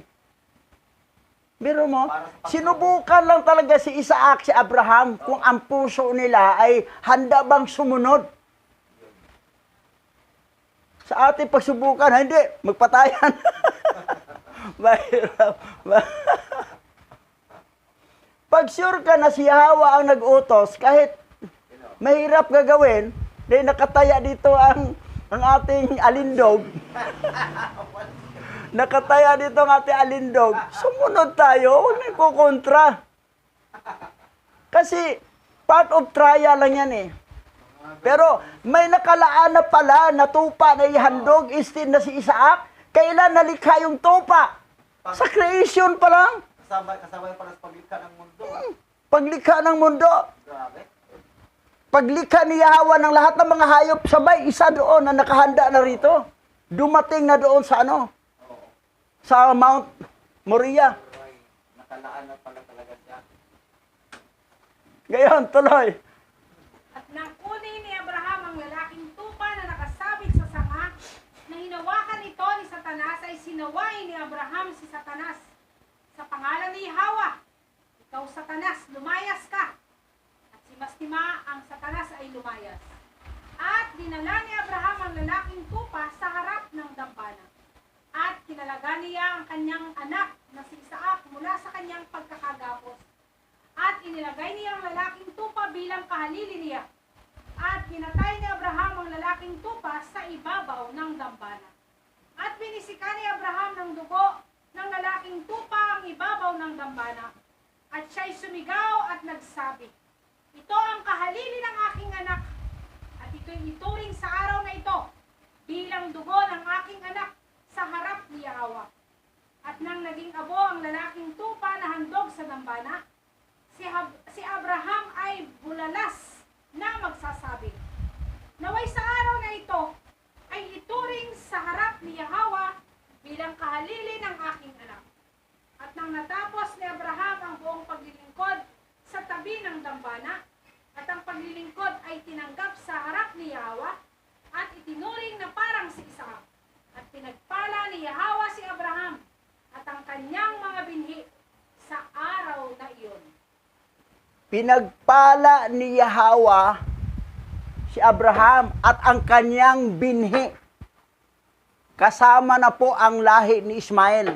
Biro mo, sinubukan lang talaga si Isaac, si Abraham, kung ang puso nila ay handa bang sumunod. Sa ating pagsubukan, hindi, magpatayan. Mahirap. Pag sure ka na si Yahweh ang nag-utos, kahit mahirap gagawin, dahil nakataya dito ang ating alindog. Nakataya dito ang ating alindog. Sumunod tayo, huwag na kukontra. Kasi part of trial lang yan eh. Pero may nakalaan na pala na tupa na ihandog, istin na si Isaac. Kailan nalikha yung tupa? Sa creation pa lang. Kasama yung para sa paglikha ng mundo. Paglikha ng mundo. Grabe. Paglikha ni Yahweh ng lahat ng mga hayop, sabay, isa doon na nakahanda na rito. Dumating na doon sa sa Mount Moriah. Nakalaan na pala talaga siya. Ngayon, tuloy. At nang kunin ni Abraham ang lalaking tupa na nakasabit sa sanga, na hinawakan ito ni Satanas, ay sinawain ni Abraham si Satanas. Sa pangalan ni Yahweh, ikaw Satanas, lumayas ka. At si Mastima, ang Satanas ay lumayas. At dinala ni Abraham ang lalaking tupa sa harap ng dambana. At kinalaga niya ang kanyang anak na si Isaac mula sa kanyang pagkakagapos. At inilagay niya ang lalaking tupa bilang kahalili niya. At pinatay ni Abraham ang lalaking tupa sa ibabaw ng dambana. At binisika ni Abraham ng dugo ng lalaking tupa ang ibabaw ng dambana. At siya'y sumigaw at nagsabi, ito ang kahalili ng aking anak. At ito'y ituring sa araw na ito bilang dugo ng aking anak sa harap ni Yahweh. At nang naging abo ang lalaking tupa na handog sa dambana, si Abraham ay bulalas na magsasabi, naway sa araw na ito ay ituring sa harap ni Yahweh bilang kahalili ng aking anak. At nang natapos ni Abraham ang buong paglilingkod sa tabi ng dambana, at ang paglilingkod ay tinanggap sa harap ni Yahweh at itinuring na parang si Isaac. At pinagpala ni Yahweh si Abraham at ang kanyang mga binhi sa araw na iyon. Pinagpala ni Yahweh si Abraham at ang kanyang binhi. Kasama na po ang lahi ni Ismael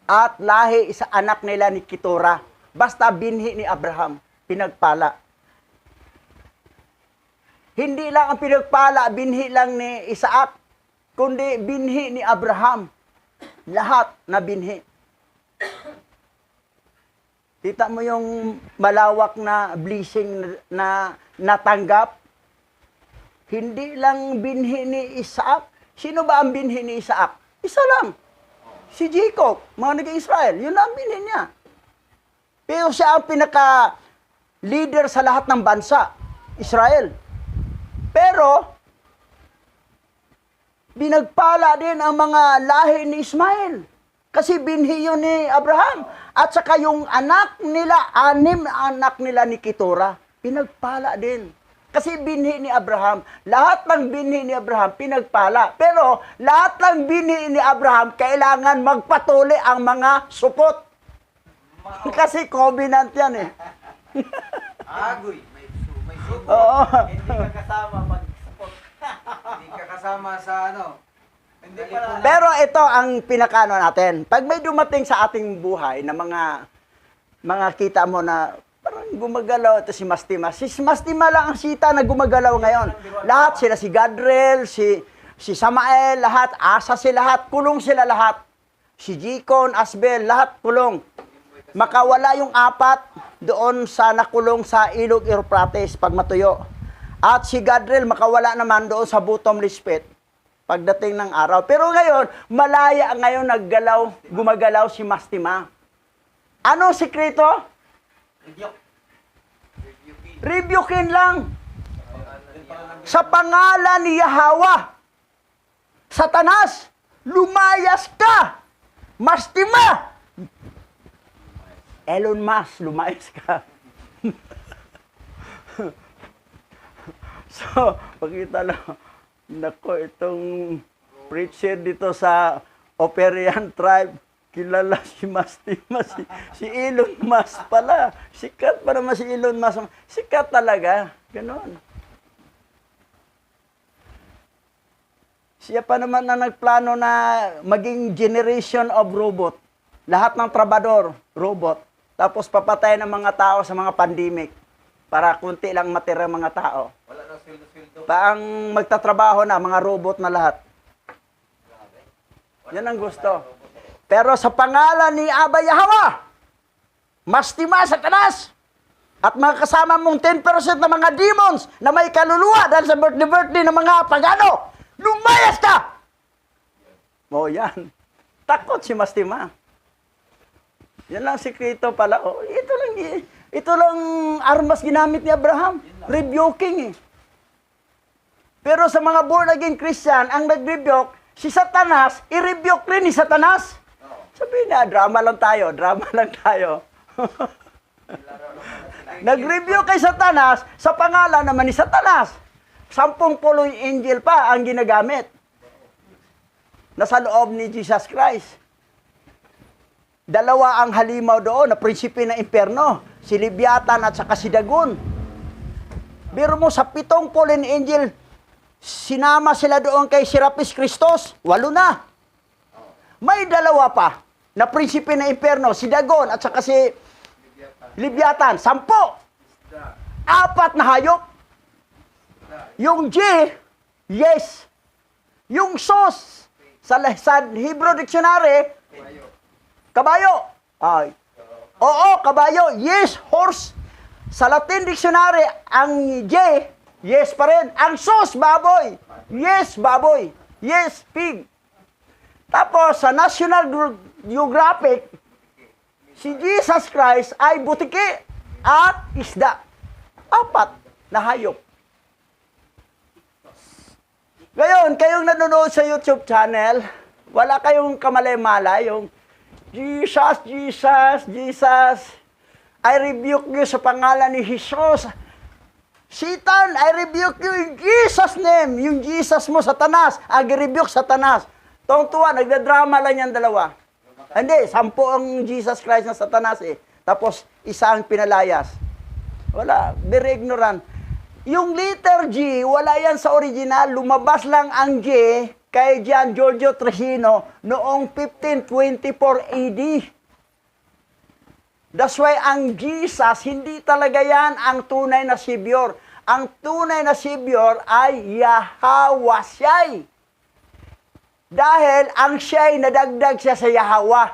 at lahi sa anak nila ni Keturah. Basta binhi ni Abraham, pinagpala. Hindi lang ang pinagpala, binhi lang ni Isaac, kundi binhi ni Abraham. Lahat na binhi. Kita mo yung malawak na blessing na natanggap? Hindi lang binhi ni Isaac. Sino ba ang binhi ni Isaac? Isa lang. Si Jacob, mga nag-Israel. Yun lang ang binhi niya. Pero siya ang pinaka-leader sa lahat ng bansa, Israel. Pero, binagpala din ang mga lahi ni Ismael. Kasi binhi yun ni Abraham. At saka yung anak nila, 6 anak nila ni Keturah, pinagpala din. Kasi binhi ni Abraham. Lahat ng binhi ni Abraham, pinagpala. Pero, lahat ng binhi ni Abraham, kailangan magpatuloy ang mga supot. Kasi covenant yan eh. Agoy, may support. Oo. Hindi ka kasama mag-support. Hindi ka kasama sa Hindi pala. Pero ito ang pinakano natin. Pag may dumating sa ating buhay na mga kita mo na parang gumagalaw, ito si Mastima. Si Mastima lang ang sita na gumagalaw ngayon. Lahat sila, si Gadriel, si Samael, lahat, Asa sila lahat, kulong sila lahat. Si Jikon, Asbel, lahat kulong. Makawala yung 4 doon sa nakulong sa Ilog Euphrates pag matuyo. At si Gadriel makawala naman doon sa bottomless pit pagdating ng araw. Pero ngayon, malaya ngayon gumagalaw si Mastima. Ano sikreto? Rebukin lang. Sa pangalan ni Yahweh, Satanas, lumayas ka! Mastima! Elon Musk, lumayas ka. So, pakita lang. Nako, itong preacher dito sa Operian tribe, kilala si Mastima, si Elon Musk pala. Sikat pa naman si Elon Musk. Sikat talaga. Ganon. Siya pa naman na nagplano na maging generation of robot. Lahat ng trabador, robot. Tapos papatay ng mga tao sa mga pandemic para kunti lang matira mga tao. Wala na sweldo-sweldo. Paang magtatrabaho na, mga robot na lahat. Yan ang gusto. Pero sa pangalan ni Aba Yahweh, Mastima, Satanas, at mga kasama mong 10% na mga demons na may kaluluwa dahil sa birthday ng mga pagano, lumayas ka! O yan. Takot si Mastima. Yan lang sikreto pala. Oh, ito lang armas ginamit ni Abraham. Rebuking eh. Pero sa mga born again Christian, ang nag-rebuke, si Satanas, i-rebuke rin ni Satanas. Sabihin na, drama lang tayo. Nag-rebuke kay Satanas, sa pangalan naman ni Satanas. 10 angel pa ang ginagamit. Nasa loob ni Jesus Christ. Dalawa ang halimaw doon na prinsipe ng impyerno, si Leviathan at saka si Dagon. Biro mo sa 7 fallen angel, sinama sila doon kay Serapis Christos, 8 na. May dalawa pa na prinsipe ng impyerno, si Dagon at saka si Leviathan, 10. 4 na hayop. Yung G, yes. Yung sos, sa Hebrew Dictionary, kabayo. Ay. Oo, kabayo. Yes, horse. Sa Latin Dictionary, ang J, yes pa rin. Ang sos, baboy. Yes, baboy. Yes, pig. Tapos, sa National Geographic, si Jesus Christ ay butiki at isda. 4 na hayop. Ngayon, kayong nanonood sa YouTube channel, wala kayong kamalay-malay, yung Jesus, Jesus, Jesus, I rebuke you sa pangalan ni Jesus. Satan, I rebuke you in Jesus' name. Yung Jesus mo, Satanas, I-rebuke Satanas. Tuwang-tuwa, nagdadrama lang yan dalawa. Hindi, 10 ang Jesus Christ na Satanas eh. Tapos, isa ang pinalayas. Wala, very ignorant. Yung letter G, wala yan sa original. Lumabas lang ang G kay Gian Giorgio Trajano noong 1524 AD. That's why ang Jesus, hindi talaga yan ang tunay na Savior. Ang tunay na Savior ay Yahweh siya'y. Dahil ang siya'y nadagdag siya sa Yahweh.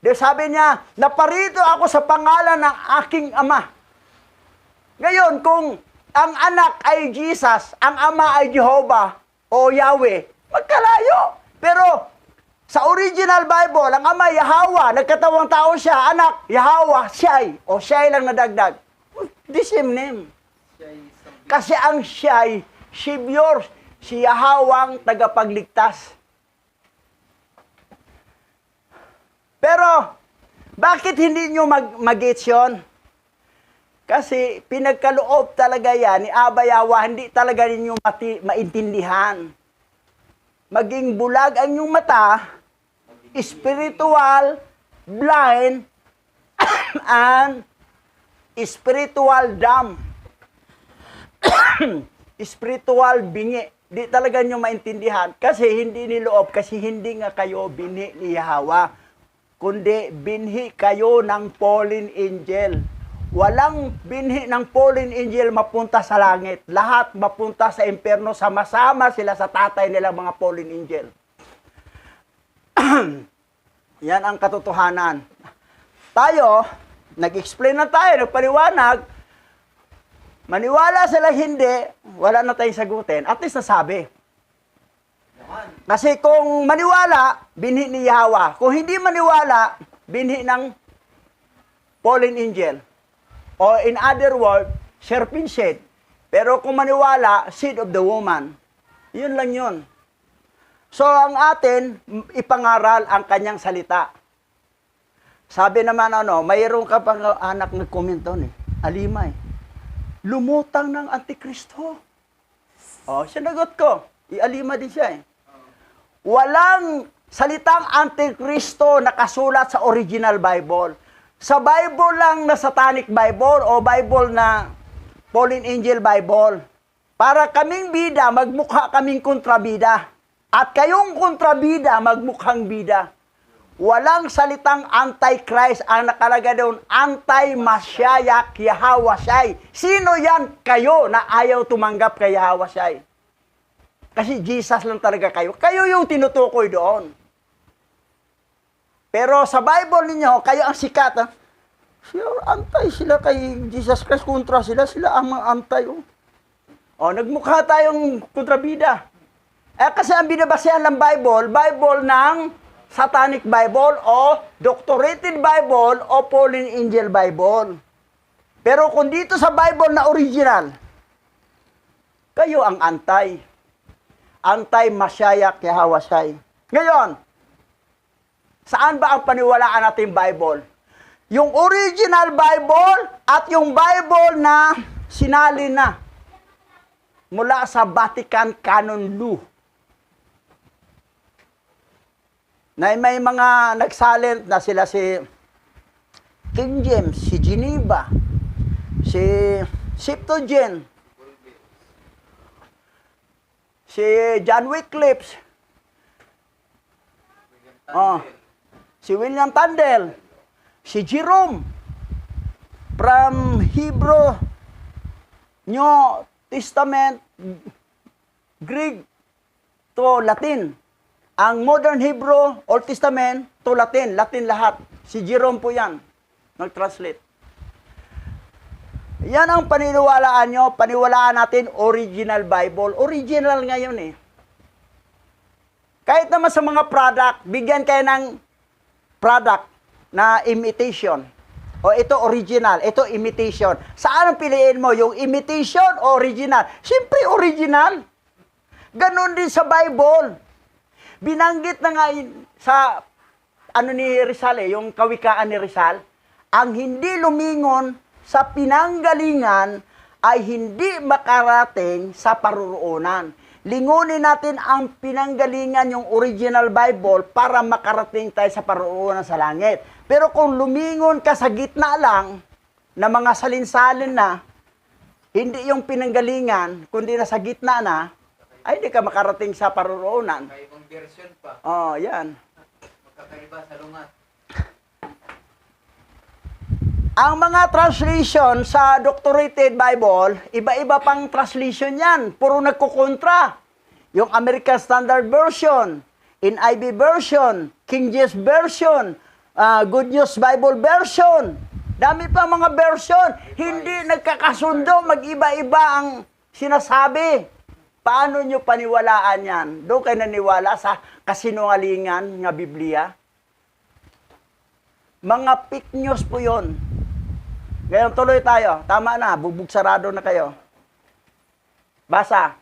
Dahil sabi niya, naparito ako sa pangalan ng aking ama. Ngayon, kung ang anak ay Jesus, ang ama ay Jehovah o Yahweh, magkalayo. Pero sa original Bible, ang ama Yahweh, nagkatawang tao siya, anak Yahweh, siya'y, o siya'y lang nadagdag. The same name. Kasi ang siya'y, Savior, si Yahweh ang tagapagligtas. Pero, bakit hindi nyo mag-gets yun? Kasi pinagkaloob talaga yan ni Aba Yahweh, hindi talaga ninyo maintindihan. Maging bulag ang inyong mata, spiritual, blind, and spiritual dumb. Spiritual bingi. Di talaga nyo maintindihan. Kasi hindi niloob, kasi hindi nga kayo binhi ni Yahweh, kundi binhi kayo ng fallen angel. Walang binhi ng fallen angel mapunta sa langit. Lahat mapunta sa impyerno, sama-sama sila sa tatay nila mga fallen angel. Yan ang katotohanan. Tayo, nag-explain na tayo, nagpaliwanag, maniwala sila hindi, wala na tayong sagutin, at least nasabi. Kasi kung maniwala, binhi ni Yahweh. Kung hindi maniwala, binhi ng fallen angel. O in other words, serpent seed. Pero kung maniwala, seed of the woman. Yun lang yun. So ang atin, ipangaral ang kanyang salita. Sabi naman mayroon ka pang anak nag-comment doon eh. Alima eh. lumutang ng Antikristo. Oh, sinagot ko. Ialima din siya eh. Walang salitang Antikristo nakasulat sa original Bible. Sa Bible lang na Satanic Bible o Bible na Fallen Angel Bible. Para kaming bida, magmukha kaming kontrabida. At kayong kontrabida, magmukhang bida. Walang salitang Antichrist ang nakalagay doon. Anti-Mashiach Yahawashai. Sino yan kayo na ayaw tumanggap kay Yahawashai? Kasi Jesus lang talaga kayo. Kayo yung tinutukoy doon. Pero sa Bible ninyo, kayo ang sikat. Ha? Antay sila kay Jesus Christ. Kontra sila. Sila ang mga antay. O, nagmukha tayong kontrabida. Kasi ang binabasehan ng Bible ng Satanic Bible o Doctorated Bible o Fallen Angel Bible. Pero kung dito sa Bible na original, kayo ang antay. Anti-Mashiach Yahawashai. Ngayon, saan ba ang paniwalaan natin Bible? Yung original Bible at yung Bible na sinalin na mula sa Vatican Canon Law. Na may mga nagsalent na sila si King James, si Geneva, si Septuagint, si John Wycliffe, si William Tyndale, si Jerome, from Hebrew New Testament, Greek to Latin. Ang modern Hebrew, Old Testament, to Latin. Latin lahat. Si Jerome po yan. Nag-translate. Yan ang paniniwalaan nyo. Paniwalaan natin, original Bible. Original ngayon eh. Kahit naman sa mga product, bigyan kayo ng product na imitation. O ito original, ito imitation. Saan ang piliin mo? Yung imitation o original? Siyempre original. Ganon din sa Bible. Binanggit na nga sa ni Rizal yung kawikaan ni Rizal, ang hindi lumingon sa pinanggalingan ay hindi makarating sa paruroonan. Lingunin natin ang pinanggalingan, yung original Bible, para makarating tayo sa paruroonan sa langit. Pero kung lumingon ka sa gitna lang na mga salinsalin na, hindi yung pinanggalingan, kundi na sa gitna na, ay hindi ka makarating sa paruroonan. Kaibang version pa. Oh, yan. Magkakaiba sa lungat. Ang mga translation sa Doctorated Bible, iba-iba pang translation yan. Puro nagkukontra. Yung American Standard Version, NIV Version, King James Version, Good News Bible Version. Dami pa mga version. Hindi nagkakasundo, mag-iba-iba ang sinasabi. Paano nyo paniwalaan yan? Doon kayo naniwala sa kasinungalingan nga Biblia? Mga fake news po yun. Ngayon, tuloy tayo. Tama na, bubugsarado na kayo. Basa.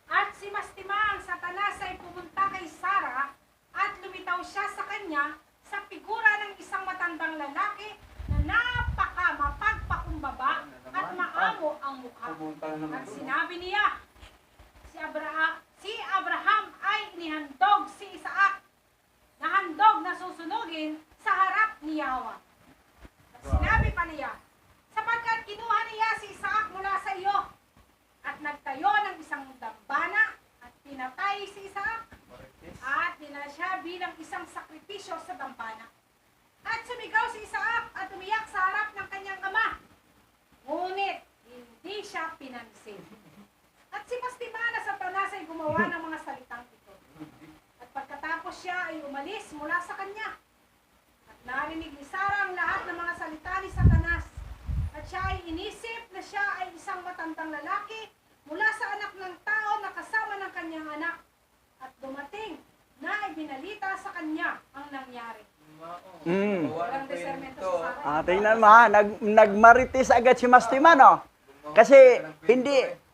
At si Mastima ang Satanas ay pumunta kay Sarah at lumitaw siya sa kanya sa figura ng isang matandang lalaki na napaka-mapagpakumbaba at maamo ang mukha. At sinabi niya, si Abraham ay nihandog si Isaac na handog na susunugin sa harap ni Yahweh. At sinabi pa niya, sapagkat kinuha niya si Isaac mula sa iyo at nagtayo ng isang dambana at pinatay si Isaac at dinala siya bilang isang sakripisyo sa dambana. At sumigaw si Isaac at umiyak sa harap ng kanyang ama. Ngunit hindi siya pinansin. At si Mastima na Satanas ay gumawa ng mga salitang ito. At pagkatapos siya ay umalis mula sa kanya. At narinig ni Sarah ang lahat ng mga salita ni Satanas. At siya ay inisip na siya ay isang matandang lalaki mula sa anak ng tao na kasama ng kanyang anak. At dumating na ibinalita sa kanya ang nangyari. Walang discernment sa Sarah. Tingnan mo ha, nagmarites agad si Mastima, no? Kasi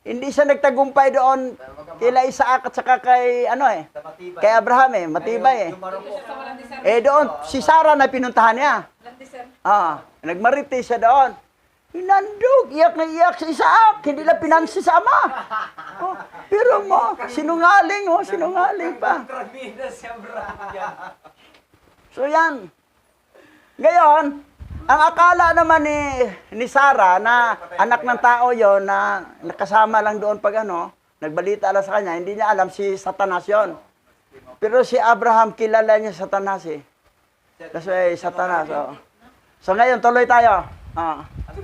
hindi siya nagtagumpay doon kila Isaac at saka kay kay Abraham matibay doon si Sarah na pinuntahan niya. Nagmarites siya doon. Hinandog, iyak na iyak si Isaac, hindi lang pinansi sa ama. Oh, pero mo, sinungaling pa. Kontrabida siya, Brian. So yan. Ngayon, ang akala naman ni Sarah na anak ng tao yon na nakasama lang doon pag nagbalita lang sa kanya, hindi niya alam si Satanas yon. Pero si Abraham, kilala niya Satanas eh. Kasi Satanas. Oh. So ngayon, tuloy tayo.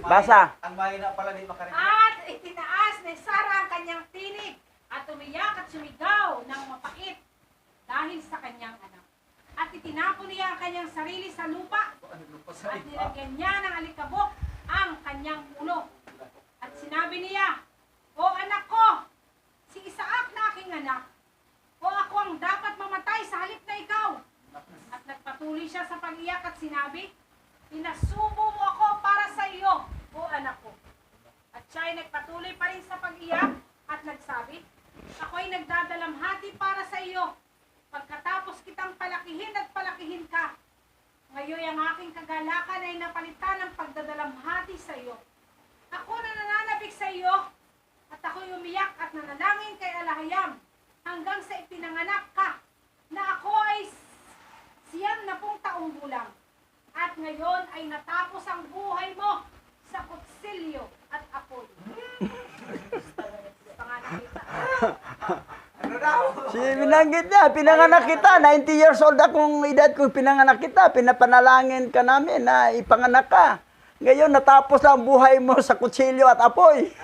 Basa. Ang mahina pala di makarinig. At itinaas ni Sarah ang kanyang tinig at umiyak at sumigaw ng mapait dahil sa kanyang anak. At itinapon niya ang kanyang sarili sa lupa at nilagyan niya ng alikabok ang kanyang ulo. At sinabi niya, "O anak ko, si Isaac na aking anak, o ako ang dapat mamatay sa halip na ikaw." At nagpatuloy siya sa pag-iyak at sinabi, "Inasubo mo ako para sa iyo, o anak ko." At siya ay nagpatuloy pa rin sa pag-iyak at nagsabi, "Ako'y nagdadalamhati para sa iyo. Pagkatapos kitang palakihin at palakihin ka, ngayon ang aking kagalakan ay napalitan ng pagdadalamhati sa iyo. Ako na nananabik sa iyo at ako'y umiyak at nanalangin kay Alahayam hanggang sa ipinanganak ka na ako ay 90 taong gulang. At ngayon ay natapos ang buhay mo sa kutsilyo at apoy." Ano daw? Si binanggit niya, pinanganak kita, 90 years old akong edad kung pinanganak kita, pinapanalangin ka namin na ipanganak ka. Ngayon, natapos na ang buhay mo sa kutsilyo at apoy.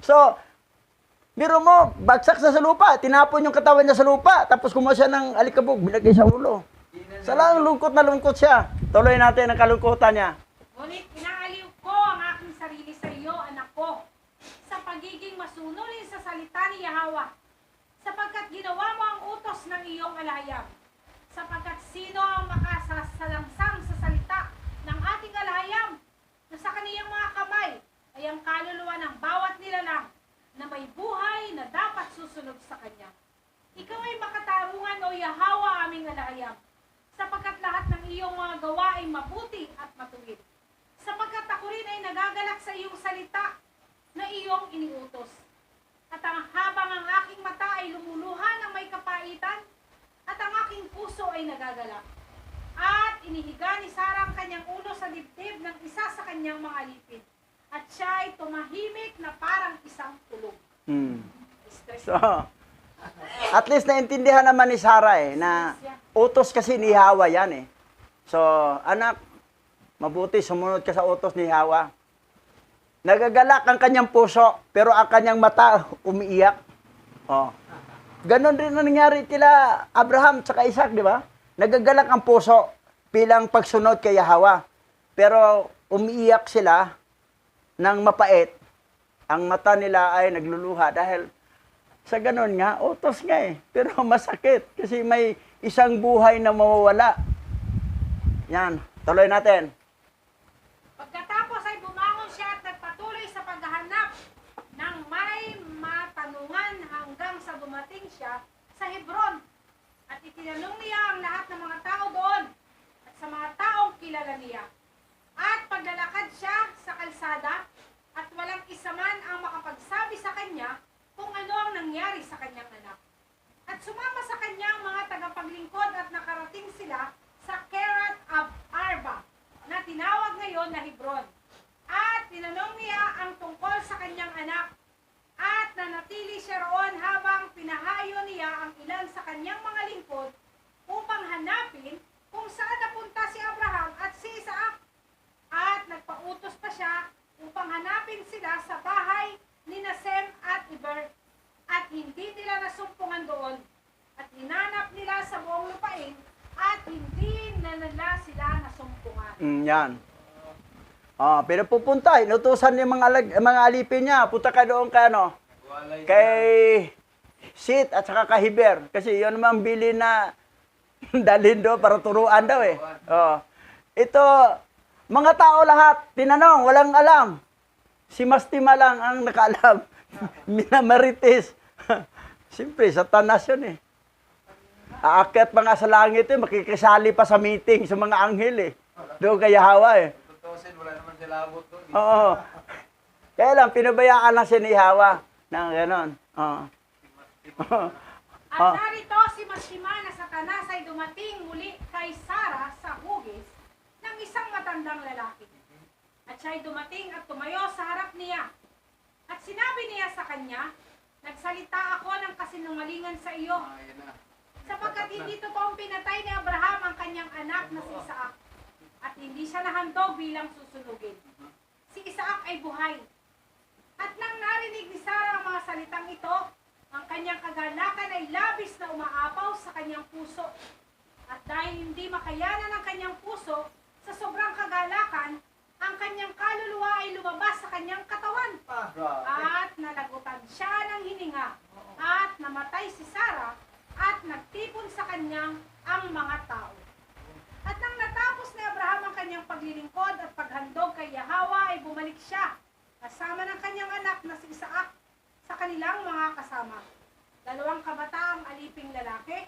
So, biro mo, bagsak sa lupa, tinapon yung katawan niya sa lupa, tapos kumuha siya ng alikabok, binagay sa ulo. Salang lungkot na lungkot siya. Tuloy natin ang kalungkutan niya. Ngunit inaaliw ko ang aking sarili sa iyo, anak ko, sa pagiging masunulin sa salita ni Yahweh, sapagkat ginawa mo ang utos ng iyong alahayam. Sapagkat sino ang makasasalangsang sa salita ng ating alahayam na sa kaniyang mga kamay ay ang kaluluwa ng bawat nilalang na may buhay na dapat susunod sa kanya. Ikaw ay makatarungan, o Yahweh, aming alahayam, sapagkat lahat ng iyong mga gawa ay mabuti at matuwid. Sapagkat ako rin ay nagagalak sa iyong salita na iyong iniutos. At habang ang aking mata ay lumuluha ng may kapaitan, at ang aking puso ay nagagalak. At inihiga ni Sarah ang kanyang ulo sa dibdib ng isa sa kanyang mga alipin. At siya ay tumahimik na parang isang tulog. Stress. So, at least naintindihan naman ni Sarah na utos kasi ni Hawa yan eh. So, anak, mabuti sumunod ka sa utos ni Hawa. Nagagalak ang kanyang puso, pero ang kanyang mata umiiyak. Oh. Ganon rin ang nangyari kila Abraham at Isaac, di ba? Nagagalak ang puso bilang pagsunod kay Yahweh. Pero umiiyak sila ng mapait. Ang mata nila ay nagluluha dahil sa ganon nga, utos nga eh. Pero masakit kasi may isang buhay na mawawala. Yan, tuloy natin. Pagkatapos ay bumangon siya at nagpatuloy sa paghahanap ng may matanungan hanggang sa dumating siya sa Hebron. At itinanong niya ang lahat ng mga tao doon at sa mga taong kilala niya. At paglalakad siya sa kalsada at walang isa man ang makapagsabi sa kanya kung ano ang nangyari sa kanyang anak. At sumama sa kanyang mga tagapaglingkod at nakarating sila sa Kerat Arba na tinawag ngayon na Hebron. At tinanong niya ang tungkol sa kanyang anak. At nanatili siya roon habang pinahayo niya ang ilan sa kanyang mga lingkod upang hanapin kung saan napunta si Abraham at si Isaac. At nagpautos pa siya upang hanapin sila sa bahay ni Sem at Eber. At hindi nila nasumpungan doon. At hinanap nila sa buong lupain at hindi na nila sila nasumpungan. Yan. Pero pupunta, inutusan yung mga alipin niya, punta ka doon kay Sit at saka kay Heber. Kasi yun naman bili na dalhin doon para turuan daw eh. Ito, mga tao lahat, tinanong, walang alam. Si Mastima lang ang nakaalam. Minamarites. Siyempre, Satanas yun eh. Aakyat pa nga sa langit eh, makikisali pa sa meeting sa mga anghel eh. Doon kay Yahweh eh. Salabot to. Oo. Kaya lang, pinabayaan lang siya ni Hawa na gano'n. Oo. At narito si Mastima na Satanas ay dumating muli kay Sarah sa hugis ng isang matandang lalaki. At siya ay dumating at tumayo sa harap niya. At sinabi niya sa kanya, nagsalita ako ng kasinungalingan sa iyo, sapagkat hindi totoong pinatay ni Abraham ang kanyang anak na si Isaac, at hindi siya nahandog bilang susunugin. Si Isaac ay buhay. At nang narinig ni Sarah ang mga salitang ito, ang kanyang kagalakan ay labis na umaapaw sa kanyang puso. At dahil hindi makayanan ng kanyang puso, sa sobrang kagalakan, ang kanyang kaluluwa ay lumabas sa kanyang katawan. At nalagutan siya ng hininga. At namatay si Sarah at nagtipon sa kanyang ang mga tao. At nang natapos ni Abraham ang kanyang paglilingkod at paghandog kay Yahweh ay bumalik siya kasama ng kanyang anak na si Isaac sa kanilang mga kasama. 2 kabataang aliping lalaki,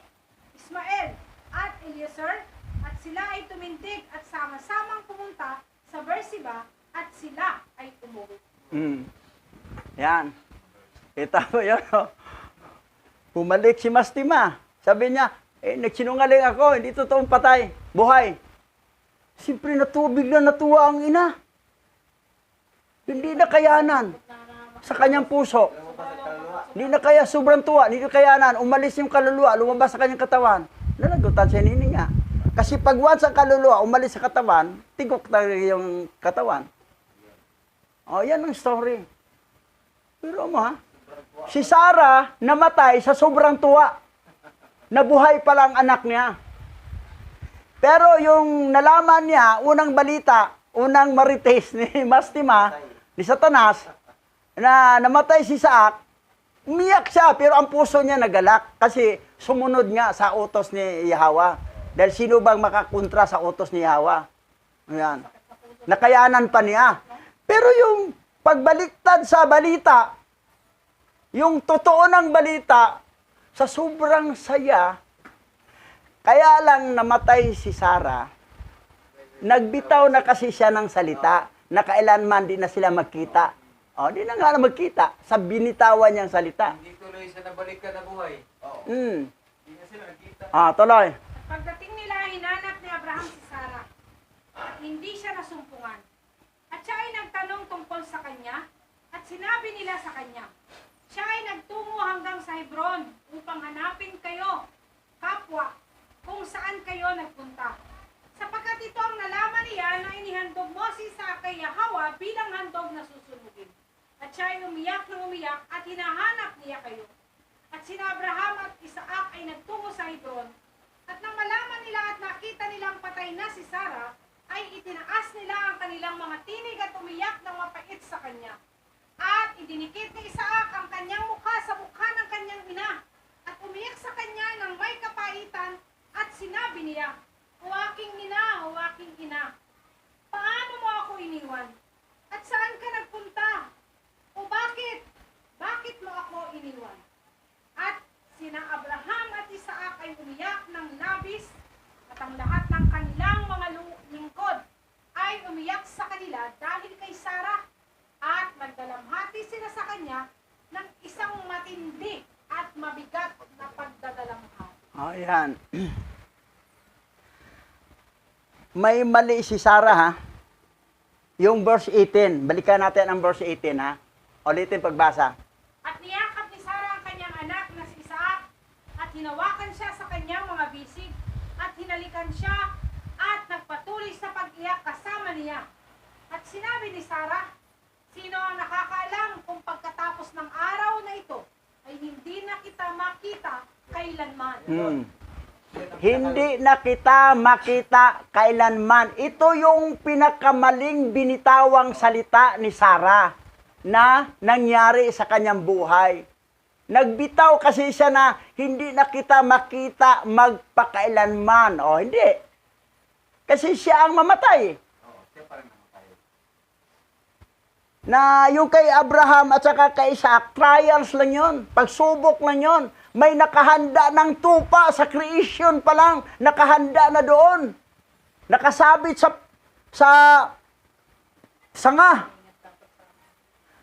Ismael at Eliezer, at sila ay tumindig at sama-samang pumunta sa Beersheba at sila ay umuwi. Yan. Kita mo yun, no? Bumalik si Mastima. Sabi niya, nagsinungaling ako, hindi totoong patay, buhay. Siyempre natubig na natuwa ang ina. Hindi na kayanan sa kanyang puso. Hindi na kaya, sobrang tuwa, hindi na kayanan. Umalis yung kaluluwa, lumabas sa kanyang katawan. Nalagutan siya nininga. Kasi pag once ang kaluluwa, umalis sa katawan, tigok talaga yung katawan. O, yan ang story. Pero mo ha, si Sarah namatay sa sobrang tuwa. Nabuhay pa lang anak niya. Pero yung nalaman niya, unang balita, unang marites ni Mastima, ni Satanas, na namatay si Isaac, umiyak siya, pero ang puso niya nagalak kasi sumunod nga sa utos ni Yahweh. Dahil sino bang makakontra sa utos ni Yahweh? Ayan. Nakayanan pa niya. Pero yung pagbaliktad sa balita, yung totoo ng balita, sa sobrang saya, kaya lang namatay si Sarah, nagbitaw na kasi siya ng salita, na kailanman di na sila magkita. O, di na nga na magkita sa binitawan niyang salita. Hindi tuloy sa nabalik ka na buhay. Oo. Hindi na sila nagkita. Tuloy. Pagdating nila, hinanap ni Abraham si Sarah at hindi siya nasumpungan. At siya ay nagtanong tungkol sa kanya at sinabi nila sa kanya, siya ay nagtungo hanggang sa Hebron upang hanapin kayo, kapwa, kung saan kayo nagpunta. Sapagkat ito ang nalaman niya na inihandog mo si Isaac kay Yahweh bilang handog na susunugin. At siya ay umiyak ng umiyak at hinahanap niya kayo. At sina Abraham at Isaac ay nagtungo sa Hebron. At nang malaman nila at nakita nilang patay na si Sarah, ay itinaas nila ang kanilang mga tinig at umiyak ng mapait sa kanya. At idinikit ni Isaac ang kanyang mukha sa mukha ng kanyang ina. At umiyak sa kanya ng may kapaitan at sinabi niya, O aking ina, paano mo ako iniwan? At saan ka nagpunta? O bakit? Bakit mo ako iniwan? At sina Abraham at Isaac ay umiyak ng labis at ang lahat ng kanilang mga lingkod ay umiyak sa kanila dahil kay Sarah at nagdalamhati sila sa kanya ng isang matindi at mabigat na pagdadalamhati. Ayan. May mali si Sarah ha. Yung verse 18. Balikan natin ang verse 18 ha. Ulitin pagbasa. At niyakap ni Sarah ang kanyang anak na si Isaac at hinawakan siya sa kanyang mga bisig at hinalikan siya at nagpatuloy sa pag-iyak kasama niya. At sinabi ni Sarah, sino ang nakakaalam kung pagkatapos ng araw na ito ay hindi na kita makita kailanman. Hindi na kita makita kailanman. Ito yung pinakamaling binitawang salita ni Sarah na nangyari sa kanyang buhay. Nagbitaw kasi siya na hindi na kita makita magpakailanman. O hindi. Kasi siya ang mamatay. Siya pa rin namatay. Na yung kay Abraham at saka kay Isaac, trials lang yun. Pagsubok lang yun. May nakahanda ng tupa sa creation pa lang. Nakahanda na doon. Nakasabit sa Sanga.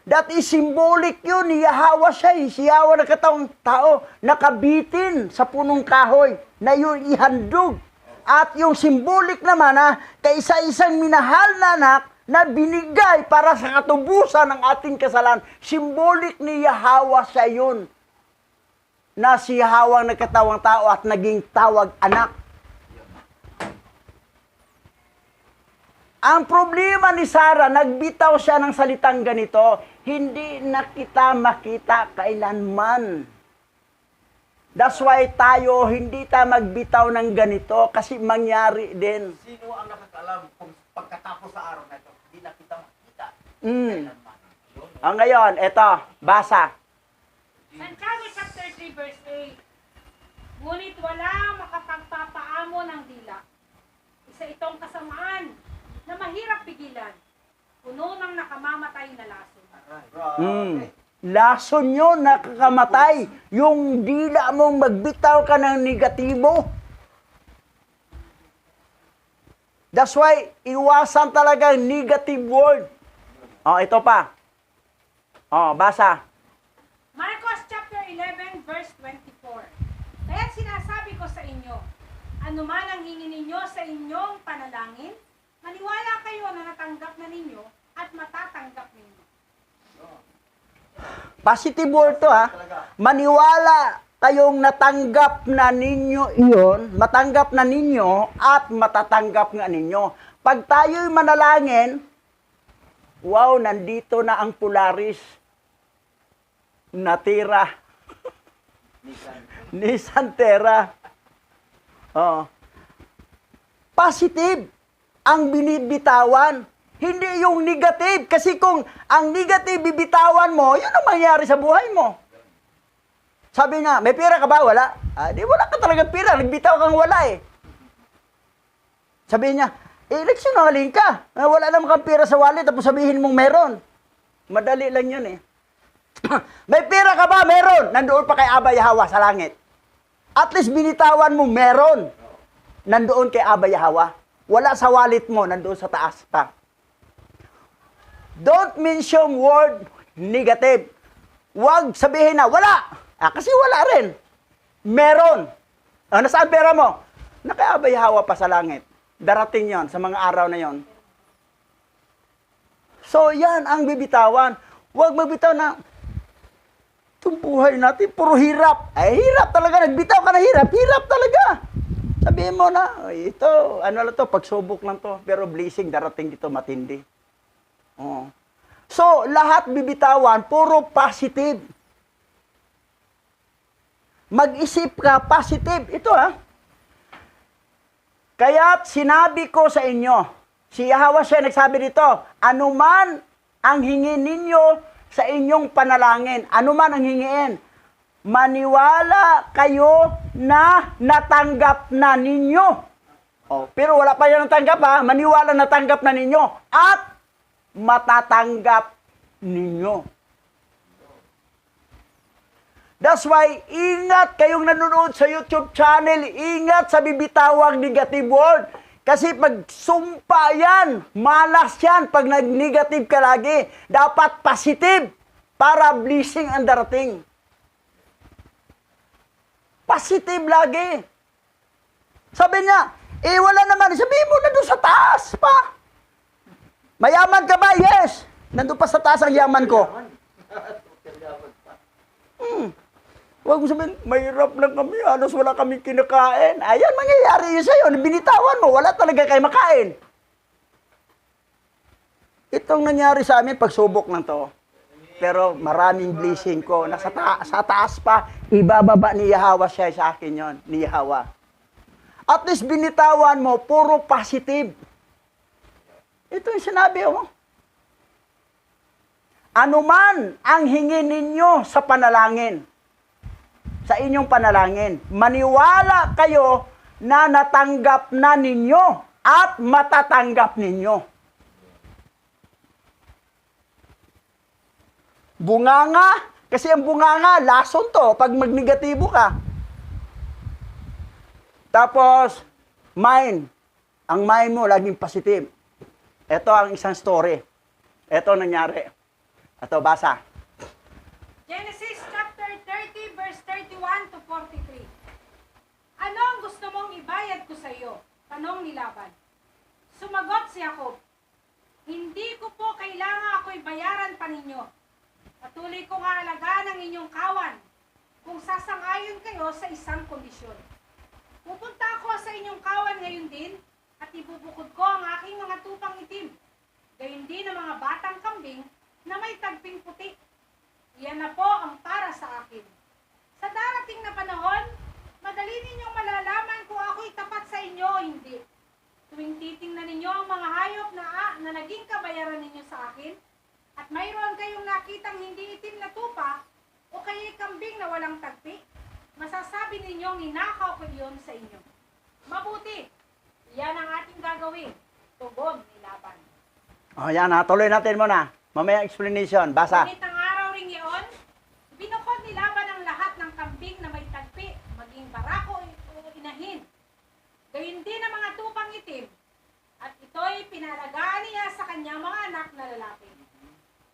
That is symbolic yun. Yahawa siya. Si Yahwa na katawang tao. Nakabitin sa punong kahoy na yun ihandog. At yung symbolic naman kaisa-isang minahal na anak na binigay para sa katubusan ng ating kasalanan. Symbolic ni Yahawa siya yun. Na si Yahawa na katawang tao at naging tawag anak. Ang problema ni Sarah, nagbitaw siya ng salitang ganito, hindi na kita makita kailanman. That's why tayo, hindi tayo magbitaw ng ganito kasi mangyari din. Sino ang nakakaalam kung pagkatapos sa araw na ito, hindi na kita makita? Ang ngayon, eto, basa. Santiago chapter 3 verse 8. Ngunit wala makapagpapaamo ng dila. Isa itong kasamaan na mahirap pigilan. Puno ng nakamamatay na lason. Lason yun, nakakamatay. Yung dila mong magbitaw ka ng negatibo. That's why, iwasan talaga ang negative word. Ito pa. Basa. Marcos chapter 11 verse 24. Kaya't sinasabi ko sa inyo, anuman ang hingin ninyo sa inyong panalangin, maniwala kayo na natanggap na ninyo at matatanggap ninyo. Positive word to Maniwala kayong natanggap na ninyo iyon, matanggap na ninyo at matatanggap nga ninyo. Pag tayo'y manalangin, wow, nandito na ang Polaris. Natira. Nissan Terra. Positive ang binibitawan. Hindi yung negative. Kasi kung ang negative bibitawan mo, yun ang mangyari sa buhay mo. Sabi niya, may pera ka ba? Wala. Di wala ka talaga pera. Nagbitaw kang wala Sabi niya, sinungaling ka. Wala naman kang pera sa wallet, tapos sabihin mong meron. Madali lang yun May pera ka ba? Meron. Nandoon pa kay Aba Yahawa sa langit. At least binitawan mo, meron. Nandoon kay Aba Yahawa. Wala sa wallet mo, nandoon sa taas pa. Don't mention word negative. Huwag sabihin na, wala. Kasi wala rin. Meron. Nasaan pera mo? Naka-Aba Yahawa pa sa langit. Darating yon sa mga araw na yon. So, yan ang bibitawan. Huwag magbitaw na, itong buhay natin, puro hirap. Hirap talaga. Nagbitaw ka na hirap. Hirap talaga. Sabihin mo na, ito, pagsubok lang to. Pero blessing, darating dito matindi. So, lahat bibitawan, puro positive. Mag-isip ka, positive. Ito Kaya't sinabi ko sa inyo, si Yahawa siya nagsabi dito, anuman ang hingin ninyo sa inyong panalangin, anuman ang hingiin, maniwala kayo na natanggap na ninyo. Pero wala pa yan natanggap maniwala natanggap na ninyo at matatanggap ninyo. That's why, ingat kayong nanonood sa YouTube channel, ingat sa bibitawang negative word. Kasi pag sumpa yan, malas yan pag nag-negative ka lagi. Dapat positive para blessing ang darating. Positive lagi. Sabi niya, wala naman. Sabihin mo, nandun sa taas pa. Mayaman ka ba? Yes. Nandun pa sa taas ang yaman ko. Huwag mo sabihin, mahirap lang kami, halos wala kami kinakain. Ayan, mangyayari yun sa'yo. Binitawan mo, wala talaga kayo makain. Itong nangyari sa amin, pagsubok lang to. Pero maraming blessing ko. Sa taas pa, ibababa ni Yahawa siya sa akin yon, ni Yahawa. At least binitawan mo, puro positive. Ito yung sinabi mo. Anuman ang hingin ninyo sa panalangin, sa inyong panalangin, maniwala kayo na natanggap na ninyo at matatanggap ninyo. Bunganga, kasi ang bunganga, lason to, pag magnegatibo ka. Tapos, mind. Ang mind mo, laging positive. Ito ang isang story. Ito nangyari. Ito, basa. Genesis chapter 30 verse 31 to 43. Ano ang gusto mong ibayad ko sa iyo? Tanong ni Laban. Sumagot si Jacob, hindi ko po kailangan ako'y bayaran pa ninyo. Patuloy kong aalagaan ang inyong kawan kung sasang-ayon kayo sa isang kondisyon. Pupunta ako sa inyong kawan ngayon din at ibubukod ko ang aking mga tupang itim. Gayon din ang mga batang kambing na may tagping puti. Iyan na po ang para sa akin. Sa darating na panahon, madali ninyong malalaman kung ako'y tapat sa inyo o hindi. Tuwing titingnan ninyo ang mga hayop na naging kabayaran ninyo sa akin, at mayroon kayong nakitang hindi itim na tupa o kaya'y kambing na walang tagpi, masasabi ninyong ninakaw ko iyon sa inyo. Mabuti, yan ang ating gagawin. Tugon ni Laban. O, yan ha. Tuloy natin muna. Mamaya explanation. Basa. Ngunit ang araw ring iyon, binukod ni Laban ang lahat ng kambing na may tagpi, maging barako o inahin. Gayun din ang mga tupang itim, at ito'y pinalagaan niya sa kanyang mga anak na lalaki.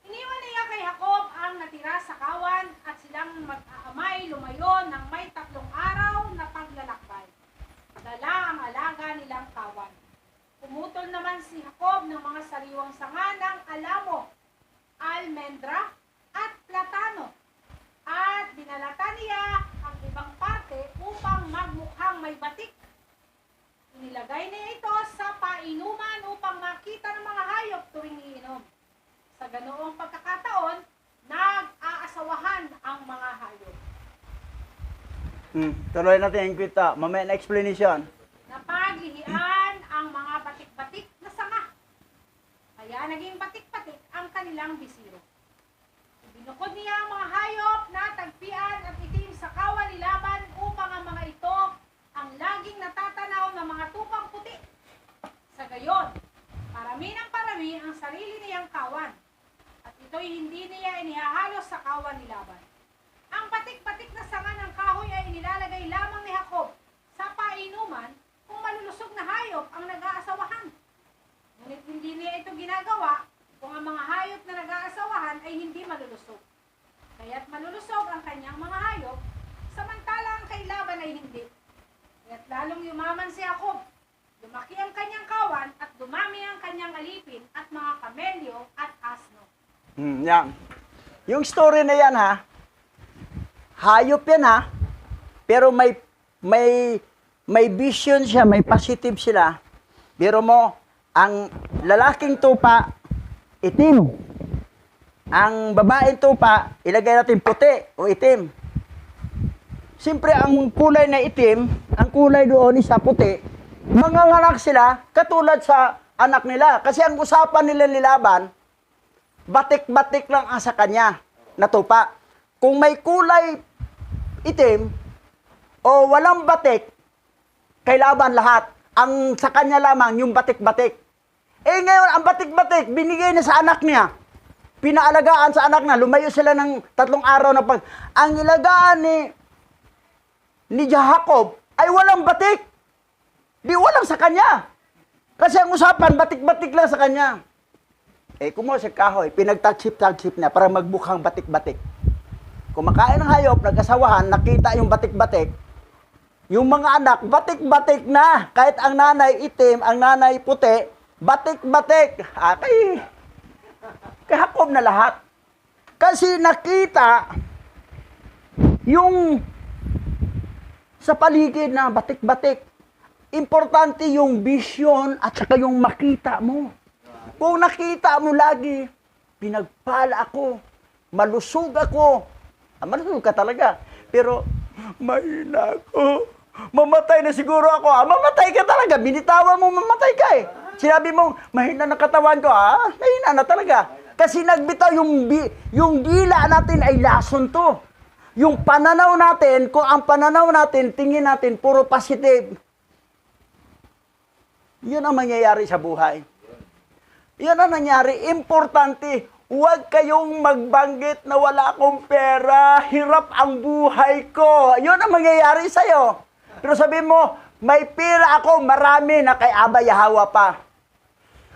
Iniwan niya kay Jacob ang natira sa kawan, at silang mag-aamay lumayo ng may 3 araw na paglalakbay. Dala ang alaga nilang kawan. Pumutol naman si Jacob ng mga sariwang sanga ng alamo, almendra at platano, at binalata niya ang ibang parte upang magmukhang may batik. Inilagay niya ito sa painuman upang makita ng mga hayop tuwing iinom. Sa ganoong pagkakataon, nag-aasawahan ang mga hayop. Tuloy natin yung kwento. Mamaya na explanation. Napaglihian ang mga batik-batik na sanga. Kaya naging batik-batik ang kanilang bisiro. Binukod niya ang mga hayop na tagpian at itim sa kawan ni Laban upang ang mga ito ang laging natatanaw ng mga tupang puti. Sa gayon, parami ng parami ang sarili niyang kawan, at ito'y hindi niya inihahalos sa kawan ni Laban. Ang batik-batik na sanga ng kahoy ay inilalagay lamang ni Jacob sa painuman kung malulusog na hayop ang nag-aasawahan. Ngunit hindi niya ito ginagawa kung ang mga hayop na nag-aasawahan ay hindi malulusog. Kaya't malulusog ang kanyang mga hayop, samantala ang kay Laban ay hindi. Kaya't lalong yumaman si Jacob. Lumaki ang kanyang kawan at dumami ang kanyang alipin at mga kamelyo at asno. Yan. Yung story na yan ha, hayop yan ha, pero may vision siya, may positive sila. Biro mo, ang lalaking tupa, itim. Ang babaeng tupa, ilagay natin puti o itim. Siyempre, ang kulay na itim, ang kulay doon is sa puti, manganganak sila katulad sa anak nila. Kasi ang usapan nila ni Laban, batik-batik lang ang sa kanya na tupa. Kung may kulay itim o walang batik, kay Laban lahat. Ang sa kanya lamang yung batik-batik. Eh ngayon, ang batik-batik, binigay na sa anak niya. Pinaalagaan sa anak na, lumayo sila ng 3 araw na pag... Ang ilagaan ni Jacob ay walang batik. Di walang sa kanya. Kasi ang usapan, batik-batik lang sa kanya. Eh, kumuha si kahoy, pinagtagsip-tagsip na para magbukhang batik-batik. Kumakain ng hayop, nag-asawahan, nakita yung batik-batik. Yung mga anak, batik-batik na. Kahit ang nanay itim, ang nanay puti, batik-batik. Kay Jacob na lahat. Kasi nakita yung sa paligid na batik-batik. Importante yung vision at saka yung makita mo. Kung nakita mo lagi, pinagpala ako, malusog ako. Malusog ka talaga. Pero, mahina ako. Mamatay na siguro ako. Mamatay ka talaga. Binitawan mo, mamatay ka eh. Sinabi mo, mahina na katawan ko. Mahina na talaga. Kasi nagbitaw yung dila natin ay lason to. Yung pananaw natin, kung ang pananaw natin, tingin natin, puro positive. Yun ang mangyayari sa buhay. Yan ang nangyari. Importante, huwag kayong magbanggit na wala akong pera, hirap ang buhay ko. Yun ang mangyayari sa'yo. Pero sabihin mo, may pera ako, marami na kay Aba Yahawa pa.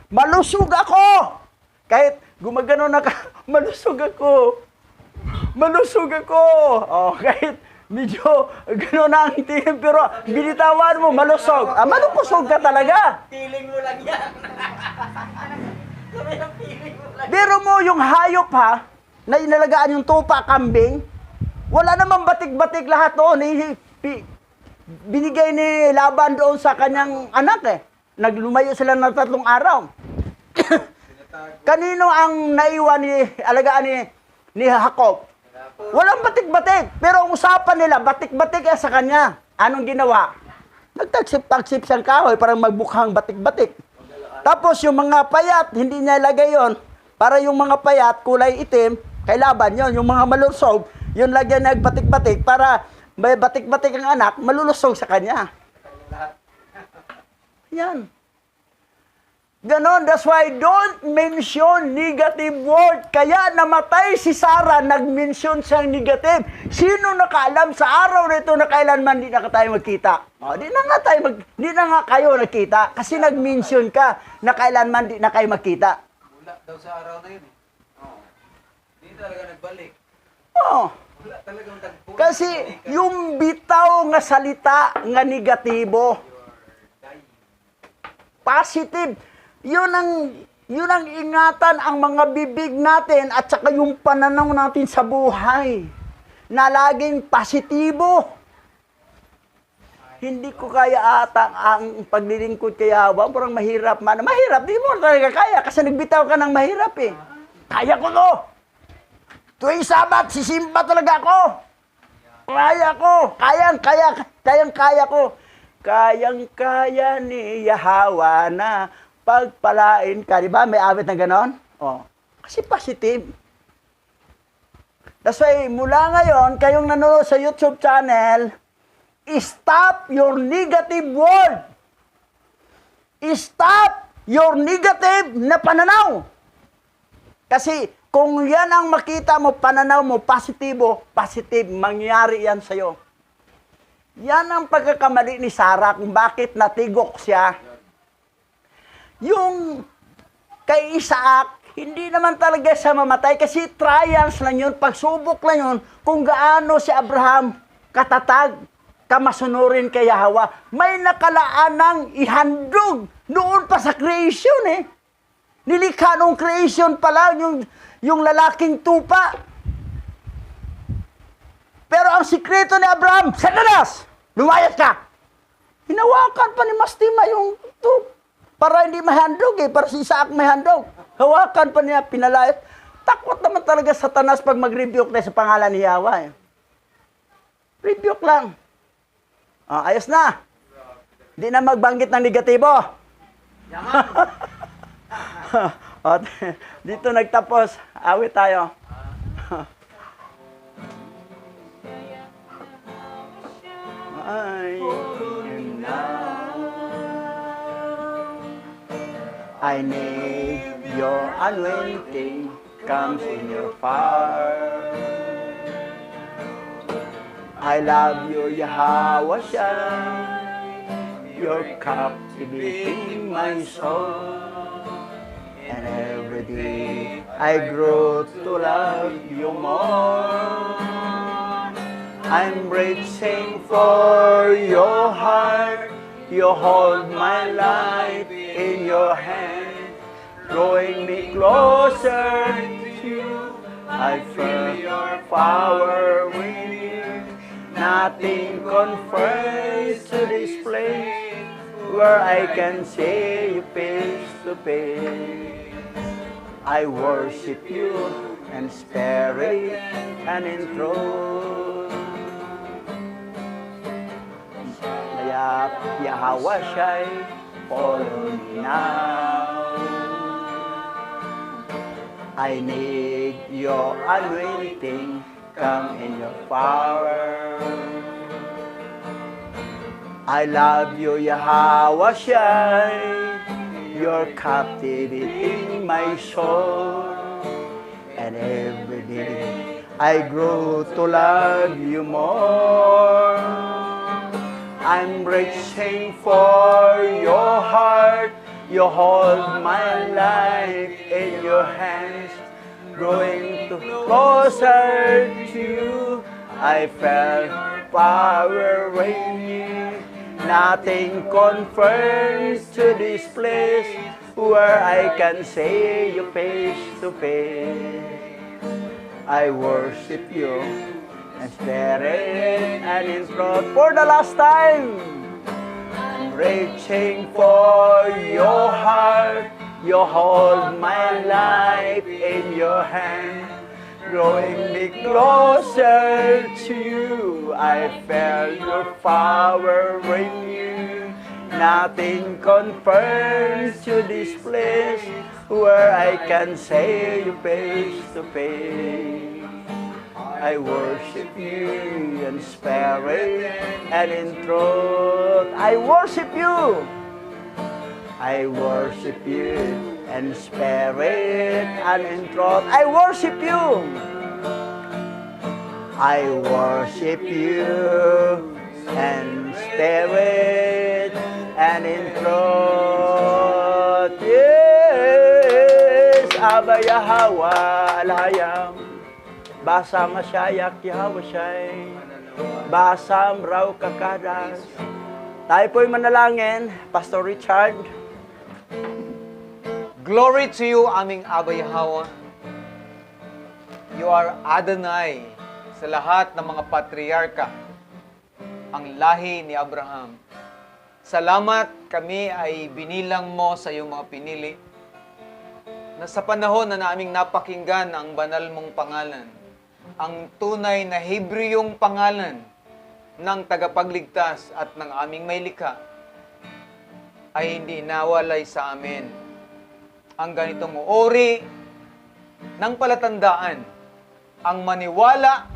Malusog ako. Kahit gumagano na ka, malusog ako. Malusog ako. Oh, kahit medyo gano'n na ang tingin, pero binitawan mo, malusog. Malukusog ka talaga. Feeling mo lang yan. Sabi ng feeling mo lang. Pero mo yung hayop ha, na inalagaan yung tupa, kambing, wala namang batik-batik lahat doon. Binigay ni Laban doon sa kanyang anak eh. Naglumayo sila ng 3 araw. Kanino ang naiwan alagaan ni Jacob? Walang batik-batik. Pero ang usapan nila, batik-batik sa kanya. Anong ginawa? Nagtagsip-tagsip siyang kahoy para magbukhang batik-batik. Tapos yung mga payat, hindi niya ilagay yon. Para yung mga payat, kulay itim, kay Laban yon. Yung mga malusog, yun lagyan nagbatik-batik para may batik-batik ang anak, malulusog sa kanya. Yan. Ganon, that's why don't mention negative word. Kaya namatay si Sarah, nag-mention siyang negative. Sino nakaalam sa araw nito na kailanman di na tayo magkita? Di na nga kayo nakita. Kasi nag-mention ka na kailanman di na kayo magkita. Wala daw sa araw na yun eh. Oo. Hindi talaga nagbalik. Oh. Wala talagang tagpo. Kasi yung bitaw nga salita nga negatibo, positive, yun ang ingatan ang mga bibig natin at saka yung pananaw natin sa buhay na laging positibo. Hindi ko kaya ata ang paglilingkod kay Hawa, parang mahirap man. Mahirap, di mo talaga kaya kasi nagbitaw ka ng mahirap eh. Kaya ko to. Tuwing Sabat, sisimba talaga ako. Kaya ko. Kayang-kaya ko. Kayang-kaya ni Yahweh na pagpalain ka. Diba? May awit na ganon? Oh. Kasi positive. That's why, mula ngayon, kayong nanonood sa YouTube channel, stop your negative word. Stop your negative na pananaw. Kasi, kung yan ang makita mo, pananaw mo, positibo, positive, mangyari yan sa'yo. Yan ang pagkakamali ni Sarah kung bakit natigok siya. Yung kay Isaac, hindi naman talaga siya mamatay kasi trials lang yun, pagsubok lang yun, kung gaano si Abraham katatag, kamasunurin kay Yahweh. May nakalaanang ihandog noon pa sa creation eh. Nilikha nung creation pa lang yung lalaking tupa. Pero ang sikreto ni Abraham, Satanas, lumayas ka. Hinawakan pa ni Mastima yung tupa para hindi mahandog eh, para si Isaac mahandog. Hawakan pa niya, pinalayas. Takot naman talaga Satanas pag mag-rebuke na sa pangalan ni Yahweh. Rebuke lang. Ayos na. Hindi na magbanggit ng negatibo. Dito nagtapos. Awit tayo. I need your anointing comes in your fire. I love you, Yahweh Shai. You're captivating my soul. And every day I grow to love you more. I'm reaching for your heart. You hold my life in your hand, drawing me closer to you. I feel your power within. Nothing compares to this place where I can see you face to face. I worship you in spirit and in truth. Yahweh Shai, follow me now. I need your anointing, come in your power. I love you, Yahweh Shai. You're captivating my soul. And every day I grow to love you more. I'm reaching for your heart. You hold my life in your hands, growing closer to you. I felt power in you. Nothing confirms to this place where I can see you face to face. I worship you in spirit and in truth. For the last time, reaching for your heart, you hold my life in your hand, drawing me closer to you. I felt your power in you. Nothing confirms to this place where I can say you face to face. I worship you in spirit and in truth. I worship you. I worship you in spirit and in truth. I worship you. I worship you in spirit and in truth. Yes, Abba Yahweh Al-Hayam. Basam Masyayak Yahweh Shai. Basam Raw Kakadas. Tayo po'y manalangin, Pastor Richard. Glory to you, aming Abba Yahweh. You are Adonai sa lahat ng mga patriarka, ang lahi ni Abraham. Salamat kami ay binilang mo sa iyong mga pinili na sa panahon na naming napakinggan ang banal mong pangalan, ang tunay na Hebreyong pangalan ng tagapagligtas at ng aming may likha, ay hindi nawalay sa amin ang ganitong uri ng palatandaan, ang maniwala,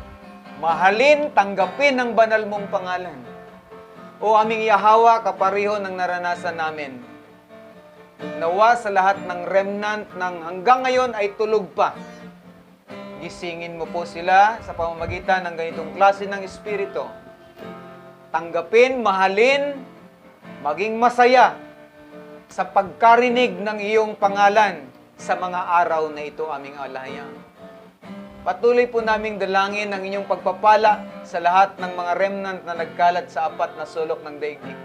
mahalin, tanggapin ang banal mong pangalan. O aming Yahweh, kapareho ng naranasan namin. Nawa sa lahat ng remnant ng hanggang ngayon ay tulog pa. Gisingin mo po sila sa pamamagitan ng ganitong klase ng espiritu. Tanggapin, mahalin, maging masaya sa pagkarinig ng iyong pangalan sa mga araw na ito, aming alaya. Patuloy po naming dalangin ang inyong pagpapala sa lahat ng mga remnant na nagkalat sa apat na sulok ng daigdig.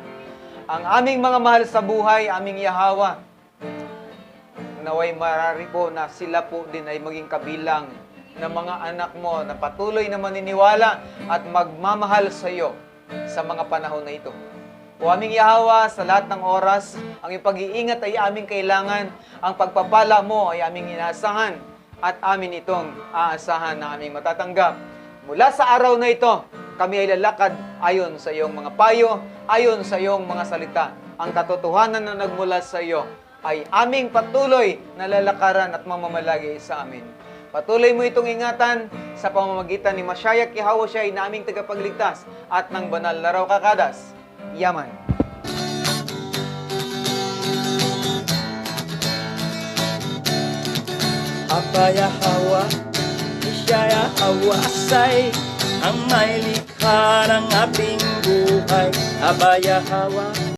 Ang aming mga mahal sa buhay, aming Yahweh, naway marari po na sila po din ay maging kabilang ng mga anak mo na patuloy na maniniwala at magmamahal sa iyo sa mga panahon na ito. O aming Yahweh, sa lahat ng oras, ang iyong pag-iingat ay aming kailangan, ang pagpapala mo ay aming inaasahan, at amin itong aasahan na aming matatanggap. Mula sa araw na ito, kami ay lalakad ayon sa iyong mga payo, ayon sa iyong mga salita. Ang katotohanan na nagmula sa iyo ay aming patuloy na lalakaran at mamamalagi sa amin. Patuloy mo itong ingatan sa pamamagitan ni Masyayak Yahweh siya na aming tagapagligtas at ng banal na Raw Kakadas. Yaman. Abba Yahweh, siya Yahweh Asay, ang may likha ng ating buhay. Abba Yahweh,